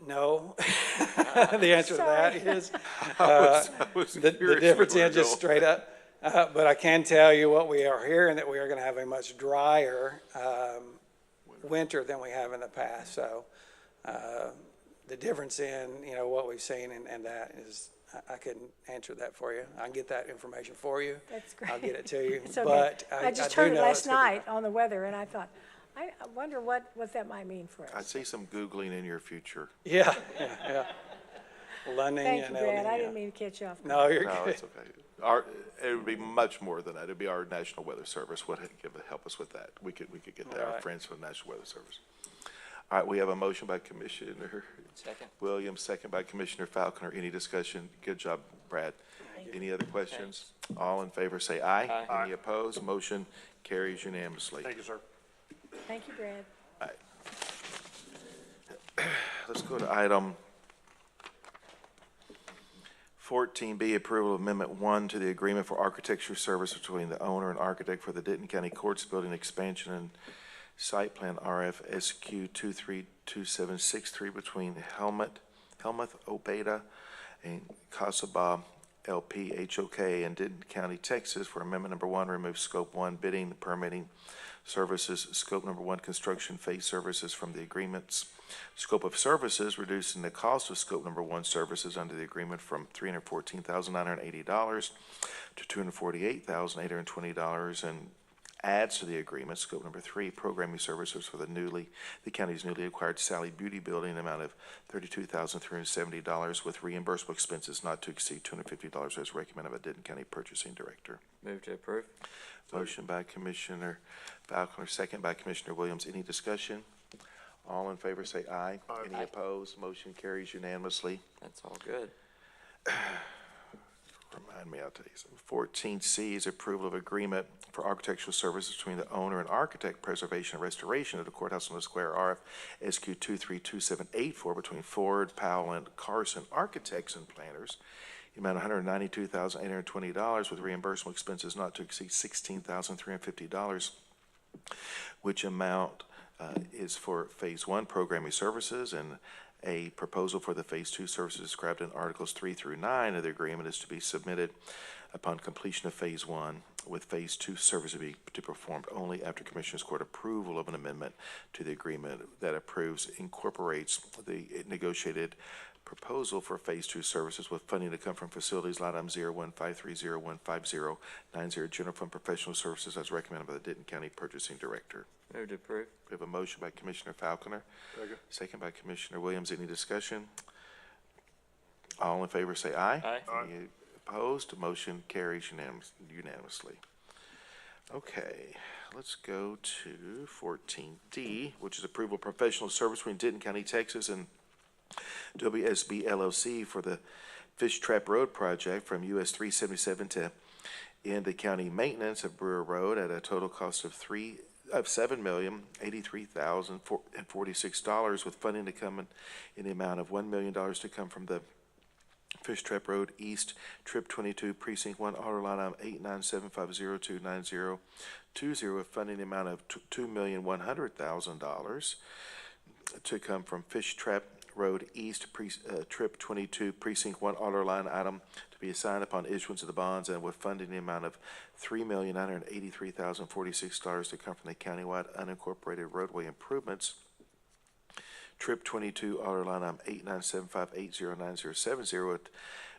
No. The answer to that is the difference is just straight up. But I can tell you what we are hearing, that we are going to have a much drier winter than we have in the past. So the difference in, you know, what we've seen and that is, I couldn't answer that for you. I can get that information for you. That's great. I'll get it to you. It's okay. But I just heard it last night on the weather, and I thought, I wonder what that might mean for us. I see some Googling in your future. Yeah. La Nina Thank you, and El Brad. I Nino. didn't mean to catch you off. No, you're No, good. it's okay. It would be much more than that. It'd be our National Weather Service would help us with that. We could get that, our Right. friends from the National Weather Service. All right, we have a motion by Commissioner Williams, second by Commissioner Falconer. Any discussion? Good job, Brad. Any other questions? All in favor say aye. Aye. Any opposed? Motion carries unanimously. Thank you, sir. Thank you, Brad. All right. Let's go to item 14B, approval of Amendment 1 to the Agreement for Architecture Service between the owner and architect for the Denton County Courts Building Expansion and Site Plan RFSQ 232763 between Helmuth Obeda and Casaba LP HOK in Denton County, Texas for amendment number 1, remove scope 1 bidding, permitting services, scope number 1 construction phase services from the agreements. Scope of services, reducing the cost of scope number 1 services under the agreement from $314,980 to $248,820, and adds to the agreement scope number 3, programming services for the county's newly acquired Sally Beauty Building, amount of $32,370 with reimbursable expenses not to exceed $250 as recommended by Denton County Purchasing Director. Move to approve. Motion by Commissioner Falconer, second by Commissioner Williams. Any discussion? All in favor say aye. Aye. Any opposed? Motion carries unanimously. That's all good. Remind me, I'll tell you something. 14C is approval of agreement for architectural services between the owner and architect, preservation and restoration of the courthouse on the square, RF SQ 232784, between Ford, Powell, and Carson Architects and Planners. The amount of $192,820 with reimbursable expenses not to exceed $16,350, which amount is for Phase 1 programming services, and a proposal for the Phase 2 services described in Articles 3 through 9 of the agreement is to be submitted upon completion of Phase 1, with Phase 2 services to be performed only after Commissioners Court approval of an amendment to the agreement that incorporates the negotiated proposal for Phase 2 services, with funding to come from facilities line item 0153015090 General Fund Professional Services as recommended by the Denton County Purchasing Director. Move to approve. We have a motion by Commissioner Falconer. Second by Commissioner Williams. Any discussion? All in favor say aye. Aye. Any opposed? Motion carries unanimously. Okay, let's go to 14D, which is approval of professional service between Denton County, Texas and WSB LLC for the Fish Trap Road project from US 377 to end the county maintenance of Brewer Road at a total cost of $7,083,046, with funding to come in the amount of $1 million to come from the Fish Trap Road East Trip 22 Precinct 1 Order Line item 89750292020, with funding the amount of $2,100,000 to come from Fish Trap Road East Trip 22 Precinct 1 Order Line item to be assigned upon issuance of the bonds, and with funding the amount of $3,983,046 to come from the countywide unincorporated roadway improvements Trip 22 Order Line item 897580970,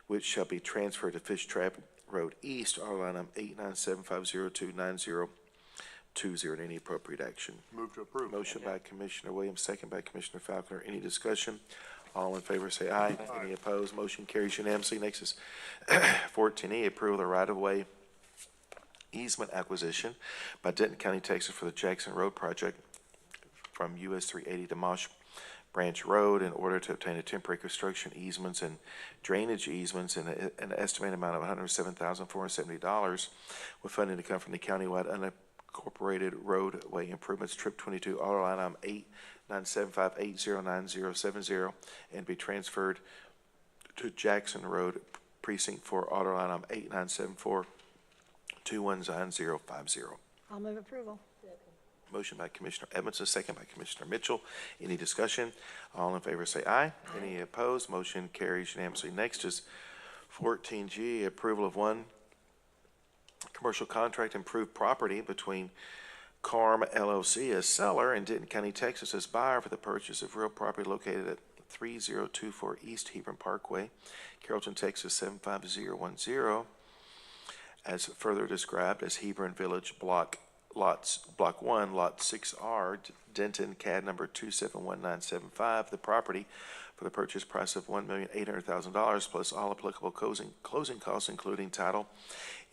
which shall be transferred to Fish Trap Road East Order Line item 897502920. Any appropriate action? Move to approve. Motion by Commissioner Williams, second by Commissioner Falconer. Any discussion? All in favor say aye. Any opposed? Motion carries unanimously. Next is 14E, approval of the right-of-way easement acquisition by Denton County, Texas for the Jackson Road project from US 380 to Mosh Branch Road in order to obtain a temporary construction easements and drainage easements in an estimated amount of $107,470, with funding to come from the countywide unincorporated roadway improvements Trip 22 Order Line item 897580970, and be transferred to Jackson Road Precinct 4 Order Line item 897421950. I'll move approval. Motion by Commissioner Edmondson, second by Commissioner Mitchell. Any discussion? All in favor say aye. Any opposed? Motion carries unanimously. Next is 14G, approval of one commercial contract improved property between CARM LLC as seller and Denton County, Texas as buyer for the purchase of real property located at 3024 East Hebron Parkway, Carrollton, Texas 75010, as further described as Hebron Village Block 1, Lot 6R, Denton, CAD number 271975. The property for the purchase price of $1,800,000 plus all applicable closing costs, including title,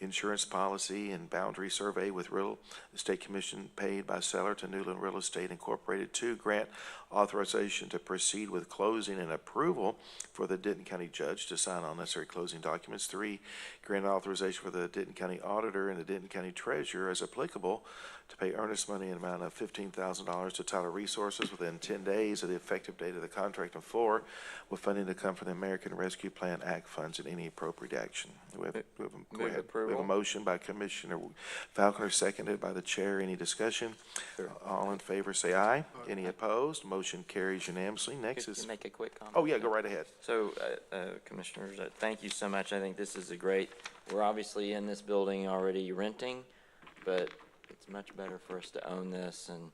insurance policy, and boundary survey, with real estate commission paid by seller to Newland Real Estate Incorporated. 2, grant authorization to proceed with closing and approval for the Denton County judge to sign all necessary closing documents. 3, grant authorization for the Denton County auditor and the Denton County treasurer, as applicable, to pay earnest money in an amount of $15,000 to Tyler Resources within 10 days of the effective date of the contract, and 4, with funding to come from the American Rescue Plan Act funds and any appropriate action. Go ahead. We have approval. a motion by Commissioner Falconer, seconded by the chair. Any discussion? All in favor, say aye. Any opposed? Motion carries unanimously. Next Could is, you make a quick comment? oh yeah, go right ahead. So, Commissioners, thank you so much. I think this is we're obviously in this building already renting, but it's much better for us to own this, and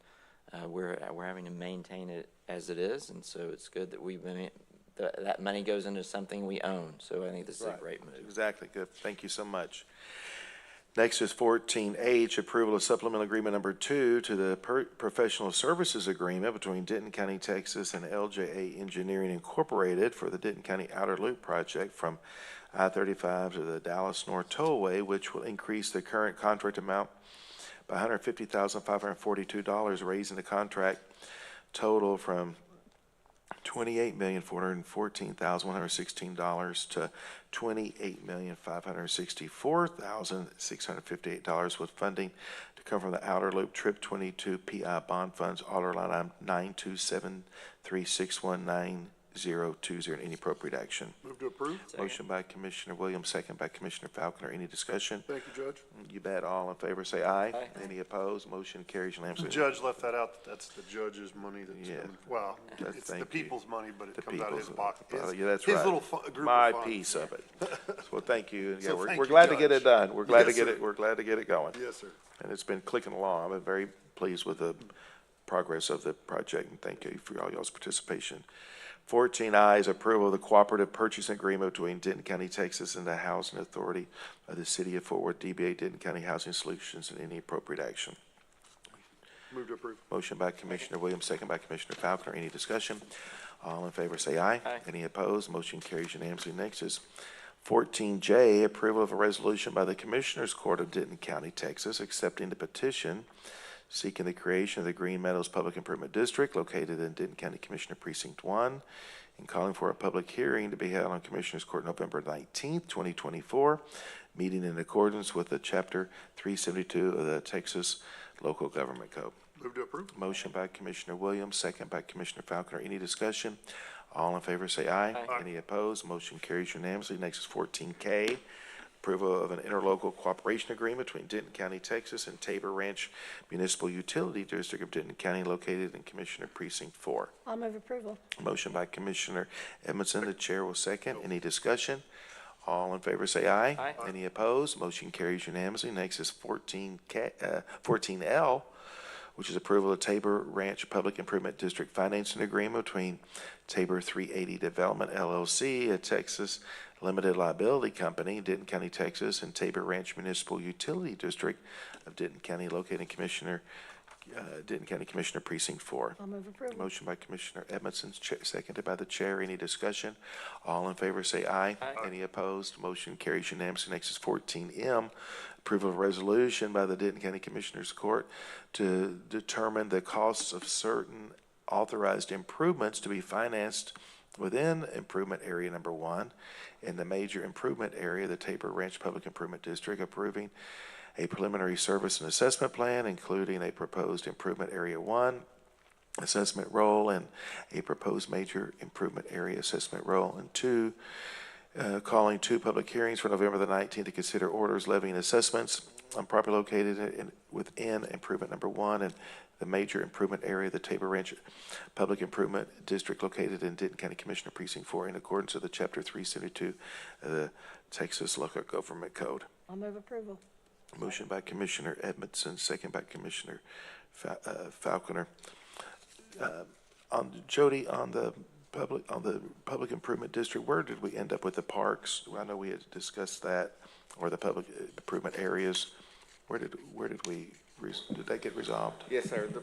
we're having to maintain it as it is, and so it's good that that money goes into something we own. So I think this is a great move. Exactly, good. Thank you so much. Next is 14H, approval of supplemental agreement number 2 to the professional services agreement between Denton County, Texas and LJA Engineering Incorporated for the Denton County Outer Loop project from I-35 to the Dallas North Tollway, which will increase the current contract amount by $150,542, raising the contract total from $28,414,116 to $28,564,658, with funding to come from the Outer Loop Trip 22 PI bond funds, order line item 9273619. 020. Any appropriate action? Move to approve. Motion by Commissioner Williams, second by Commissioner Falconer. Any discussion? Thank you, Judge. You bet. All in favor, say aye. Aye. Any opposed? Motion carries The unanimously. judge left that out. That's the judge's money that's, Yeah. well, That's- it's the thank you. people's money, but The it comes out of his people's- pocket. Yeah, that's His right. little group My of funds. piece of it. Well, thank you. Yeah, So we're thank we're you, glad to get Judge. it done. We're glad to Yes, get sir. it, we're glad to get it going. Yes, sir. And it's been clicking along. I've been very pleased with the progress of the project, and thank you for all y'all's participation. 14I is approval of the cooperative purchasing agreement between Denton County, Texas and the Housing Authority of the City of Fort Worth, DBA Denton County Housing Solutions, and any appropriate action. Move to approve. Motion by Commissioner Williams, second by Commissioner Falconer. Any discussion? All in favor, say aye. Aye. Any opposed? Motion carries unanimously. Next is 14J, approval of a resolution by the Commissioners Court of Denton County, Texas, accepting the petition seeking the creation of the Green Meadows Public Improvement District located in Denton County Commissioner Precinct 1, and calling for a public hearing to be held on Commissioners Court November 19th, 2024, meeting in accordance with the Chapter 372 of the Texas Local Government Code. Move to approve. Motion by Commissioner Williams, second by Commissioner Falconer. Any discussion? All in favor, say aye. Aye. Any opposed? Motion carries unanimously. Next is 14K, approval of an interlocal cooperation agreement between Denton County, Texas and Tabor Ranch Municipal Utility District of Denton County, located in Commissioner Precinct 4. I'll move approval. Motion by Commissioner Edmondson. The chair will second. Any discussion? All in favor, say aye. Aye. Any opposed? Motion carries unanimously. Next is 14L, which is approval of Tabor Ranch Public Improvement District financing agreement between Tabor 380 Development LLC, a Texas limited liability company, Denton County, Texas, and Tabor Ranch Municipal Utility District of Denton County, located in Denton County Commissioner Precinct 4. I'll move approval. Motion by Commissioner Edmondson, seconded by the chair. Any discussion? All in favor, say aye. Aye. Any opposed? Motion carries unanimously. Next is 14M, approval of resolution by the Denton County Commissioners Court to determine the costs of certain authorized improvements to be financed within improvement area number 1 in the major improvement area, the Tabor Ranch Public Improvement District, approving a preliminary service and assessment plan, including a proposed improvement area 1 assessment role and a proposed major improvement area assessment role, and 2, calling 2 public hearings for November the 19th to consider orders levying assessments on property located within improvement number 1 and the major improvement area, the Tabor Ranch Public Improvement District, located in Denton County Commissioner Precinct 4, in accordance with the Chapter 372 of the Texas Local Government Code. I'll move approval. Motion by Commissioner Edmondson, second by Commissioner Falconer. Jody, on the public improvement district, where did we end up with the parks? I know we had discussed that, or the public improvement areas. Where did we, did that get resolved? Yes, sir. The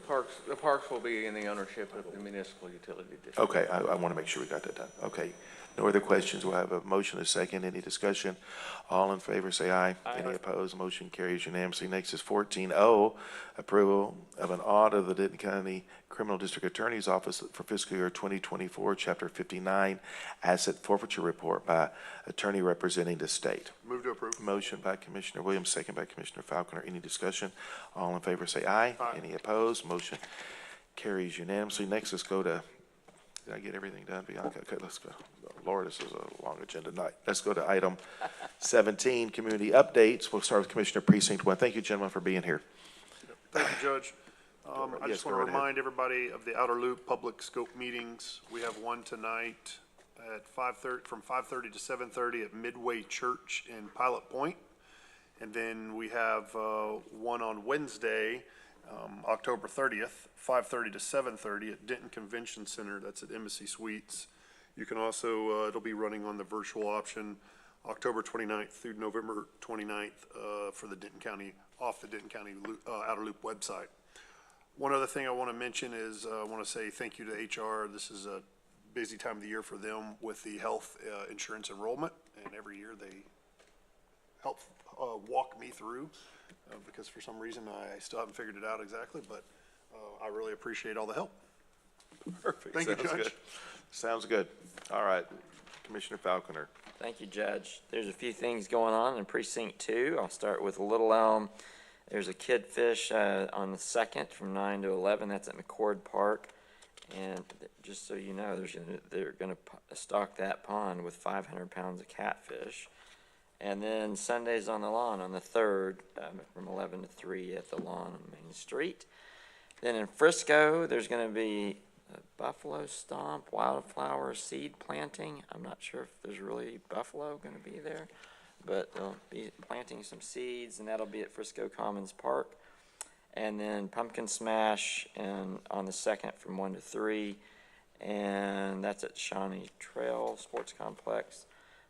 parks will be in the ownership of the municipal utility district. Okay, I want to make sure we got that done. Okay. No other questions. We'll have a motion, a second. Any discussion? All in favor, say aye. Aye. Any opposed? Motion carries unanimously. Next is 14O, approval of an audit of the Denton County Criminal District Attorney's Office for fiscal year 2024, Chapter 59, Asset Forfeiture Report by attorney representing the state. Move to approve. Motion by Commissioner Williams, second by Commissioner Falconer. Any discussion? All in favor, say aye. Aye. Any opposed? Motion Carries unanimously. Next, let's go to, did I get everything done, Bianca? Okay, let's go. Lord, this is a long agenda tonight. Let's go to item 17, community updates. We'll start with Commissioner Precinct 1. Thank you, gentlemen, for being here. Thank you, Judge. I Yes, just go want right to ahead. remind everybody of the Outer Loop public scope meetings. We have one tonight at 5:30, from 5:30 to 7:30 at Midway Church in Pilot Point. And then we have one on Wednesday, October 30th, 5:30 to 7:30 at Denton Convention Center. That's at Embassy Suites. You can also, it'll be running on the virtual option October 29th through November 29th for the Denton County, off the Denton County Outer Loop website. One other thing I want to mention is I want to say thank you to HR. This is a busy time of the year for them with the health insurance enrollment, and every year they help walk me through because for some reason I still haven't figured it out exactly, but I really appreciate all the help. Perfect. Thank you, Sounds Judge. good. Sounds good. All right, Commissioner Falconer. Thank you, Judge. There's a few things going on in Precinct 2. I'll start with Little Elm. There's a Kid Fish on the 2nd from 9 to 11. That's at McCord Park. And just so you know, they're going to stock that pond with 500 pounds of catfish. And then Sundays on the Lawn on the 3rd from 11 to 3 at the lawn on Main Street. Then in Frisco, there's going to be a buffalo stomp, wildflower seed planting. I'm not sure if there's really buffalo going to be there, but they'll be planting some seeds, and that'll be at Frisco Commons Park. And then Pumpkin Smash on the 2nd from 1 to 3, and that's at Shawnee Trail Sports Complex.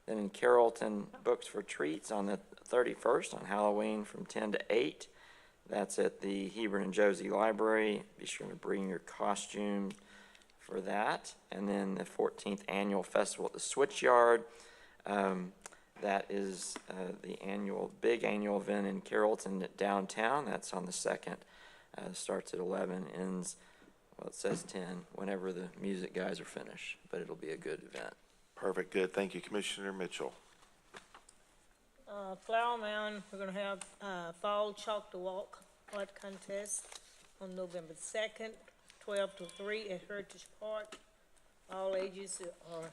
Then in Carrollton, Books for Treats on the 31st on Halloween from 10 to 8. That's at the Hebron and Josie Library. Be sure to bring your costume for that. And then the 14th Annual Festival at the Switchyard. That is the big annual event in Carrollton downtown. That's on the 2nd. Starts at 11, ends, well, it says 10, whenever the music guys are finished. But it'll be a good event. Perfect, good. Thank you, Commissioner Mitchell. Flower Mound, we're gonna have, Fall Chalk the Walk art contest on November 2nd, 12 to 3 at Heritage Park. All ages are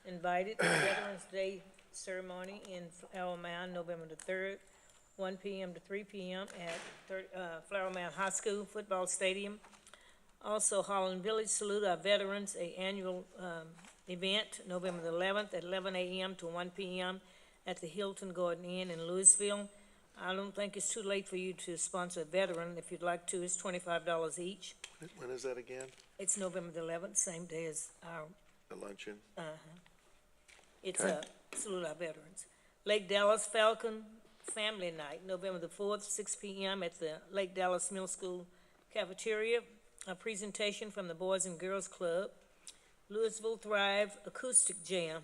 invited. Veterans Day ceremony in Flower Mound, November the 3rd, 1 p.m. to 3 p.m. at Flower Mound High School Football Stadium. Also, Holland Village Salute Our Veterans, a annual event, November the 11th at 11 a.m. to 1 p.m. at the Hilton Garden Inn in Louisville. I don't think it's too late for you to sponsor a veteran. If you'd like to, it's $25 each. When is that again? It's November the 11th, same day as our, The luncheon? it's Okay. Salute Our Veterans. Lake Dallas Falcon Family Night, November the 4th, 6 p.m. at the Lake Dallas Middle School Cafeteria. A presentation from the Boys and Girls Club. Louisville Thrive Acoustic Jam.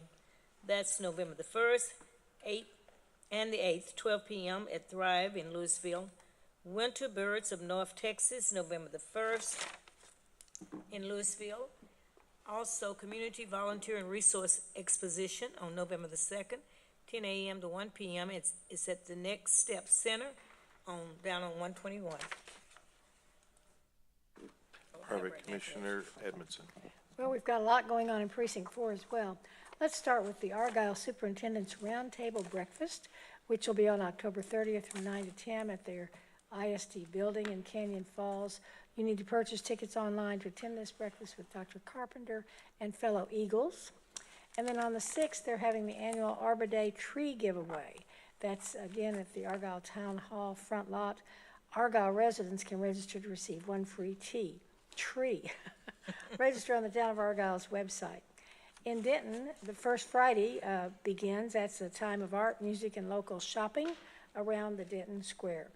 That's November the 1st, 8th, and the 8th, 12 p.m. at Thrive in Louisville. Winter Birds of North Texas, November the 1st in Louisville. Also, Community Volunteer and Resource Exposition on November the 2nd, 10 a.m. to 1 p.m. It's at the Next Step Center down on 121. Perfect, Commissioner Edmondson. Well, we've got a lot going on in Precinct 4 as well. Let's start with the Argyle Superintendent's Roundtable Breakfast, which will be on October 30th from 9 to 10 at their ISD building in Canyon Falls. You need to purchase tickets online to attend this breakfast with Dr. Carpenter and fellow Eagles. And then on the 6th, they're having the annual Arbor Day tree giveaway. That's, again, at the Argyle Town Hall front lot. Argyle residents can register to receive one free tree. Register on the Town of Argyle's website. In Denton, the first Friday begins. That's a time of art, music, and local shopping around the Denton Square.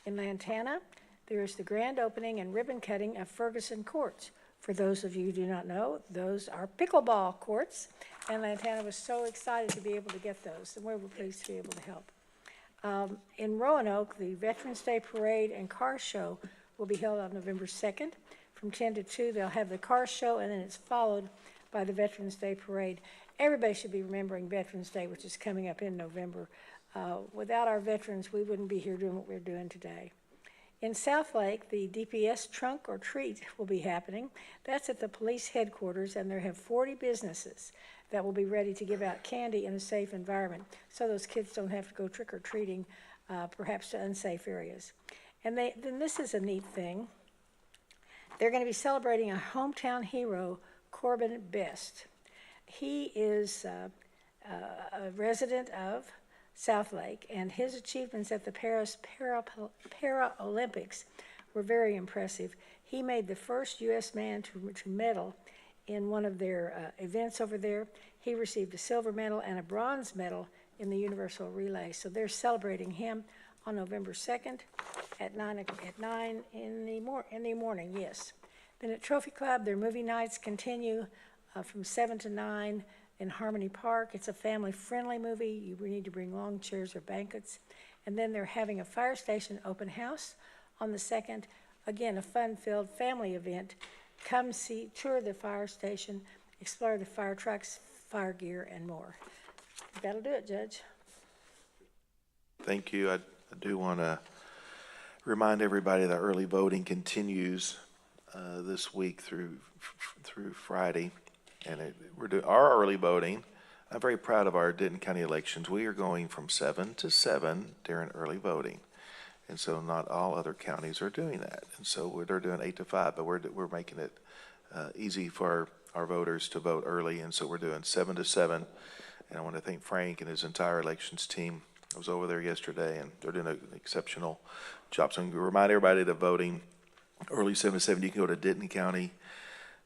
In Lantana, there is the grand opening and ribbon cutting of Ferguson Courts. For those of you who do not know, those are pickleball courts, and Lantana was so excited to be able to get those, and we were pleased to be able to help. In Roanoke, the Veterans Day Parade and Car Show will be held on November 2nd. From 10 to 2, they'll have the car show, and then it's followed by the Veterans Day Parade. Everybody should be remembering Veterans Day, which is coming up in November. Without our veterans, we wouldn't be here doing what we're doing today. In Southlake, the DPS Trunk or Treat will be happening. That's at the police headquarters, and there have 40 businesses that will be ready to give out candy in a safe environment, so those kids don't have to go trick-or-treating, perhaps to unsafe areas. And then this is a neat thing. They're going to be celebrating a hometown hero, Corbin Best. He is a resident of Southlake, and his achievements at the Paris Paralympics were very impressive. He made the first U.S. man to medal in one of their events over there. He received a silver medal and a bronze medal in the universal relay. So they're celebrating him on November 2nd at 9 in the morning, yes. Then at Trophy Club, their movie nights continue from 7 to 9 in Harmony Park. It's a family-friendly movie. You need to bring long chairs or blankets. And then they're having a fire station open house on the 2nd. Again, a fun-filled family event. Come tour the fire station, explore the fire trucks, fire gear, and more. That'll do it, Judge. Thank you. I do want to remind everybody that early voting continues this week through Friday, and we're doing our early voting. I'm very proud of our Denton County elections. We are going from 7 to 7 during early voting, and so not all other counties are doing that. And so they're doing 8 to 5, but we're making it easy for our voters to vote early, and so we're doing 7 to 7. And I want to thank Frank and his entire elections team. I was over there yesterday, and they're doing an exceptional job. So I'm going to remind everybody that voting early 7 to 7, you can go to Denton County.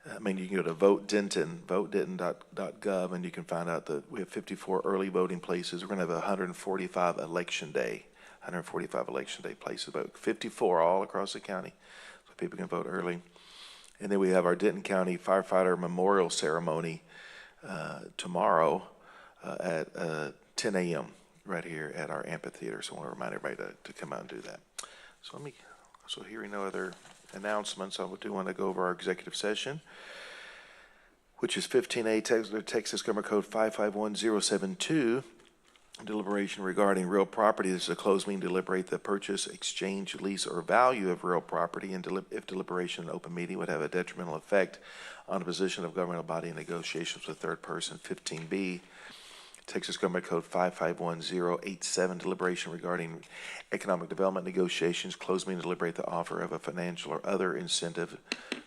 You can go to votedenton.gov, and you can find out that we have 54 early voting places. We're going to have 145 election day places, about 54 all across the county, so people can vote early. And then we have our Denton County Firefighter Memorial Ceremony tomorrow at 10 a.m. right here at our amphitheater. So I want to remind everybody to come out and do that. So hearing no other announcements, I do want to go over our executive session, which is 15A Texas Government Code 551072, deliberation regarding real property. This is a closed meeting to deliberate the purchase, exchange, lease, or value of real property, and if deliberation in an open meeting would have a detrimental effect on the position of governmental body in negotiations with third person. 15B Texas Government Code 551087, deliberation regarding economic development negotiations, closed meeting to deliberate the offer of a financial or other incentive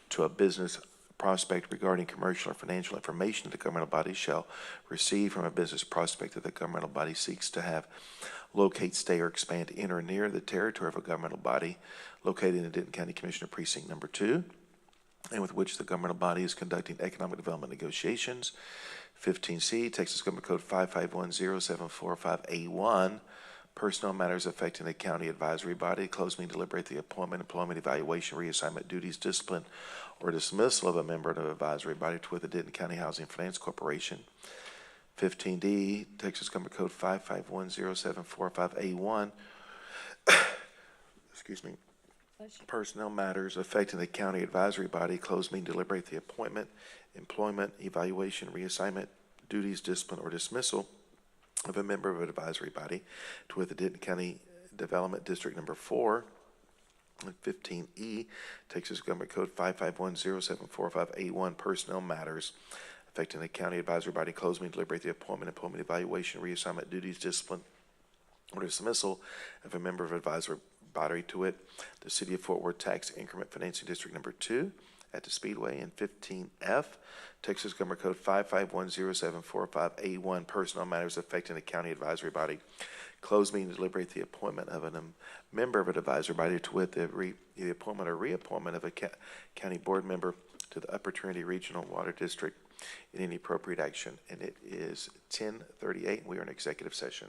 to a business prospect regarding commercial or financial information that the governmental body shall receive from a business prospect that the governmental body seeks to have locate, stay, or expand in or near the territory of a governmental body located in the Denton County Commissioner Precinct Number 2, and with which the governmental body is conducting economic development negotiations. 15C, Texas Government Code 5510745A1, personnel matters affecting the county advisory body, closed meeting to deliberate the appointment, employment, evaluation, reassignment, duties, discipline, or dismissal of a member of an advisory body with the Denton County Housing Finance Corporation. 15D, Texas Government Code 5510745A1, excuse me, personnel matters affecting the county advisory body, closed meeting to deliberate the appointment, employment, evaluation, reassignment, duties, discipline, or dismissal of a member of an advisory body with the Denton County Development District Number 4. And 15E, Texas Government Code 5510745A1, personnel matters affecting the county advisory body, closed meeting to deliberate the appointment, employment, evaluation, reassignment, duties, discipline, or dismissal of a member of an advisory body to it, the City of Fort Worth Tax Increment Financing District Number 2 at the Speedway. And 15F, Texas Government Code 5510745A1, personnel matters affecting the county advisory body, closed meeting to deliberate the appointment of a member of an advisory body to wit the appointment or reappointment of a county board member to the Upper Trinity Regional Water District in any appropriate action. And it is 10:38, and we are in executive session.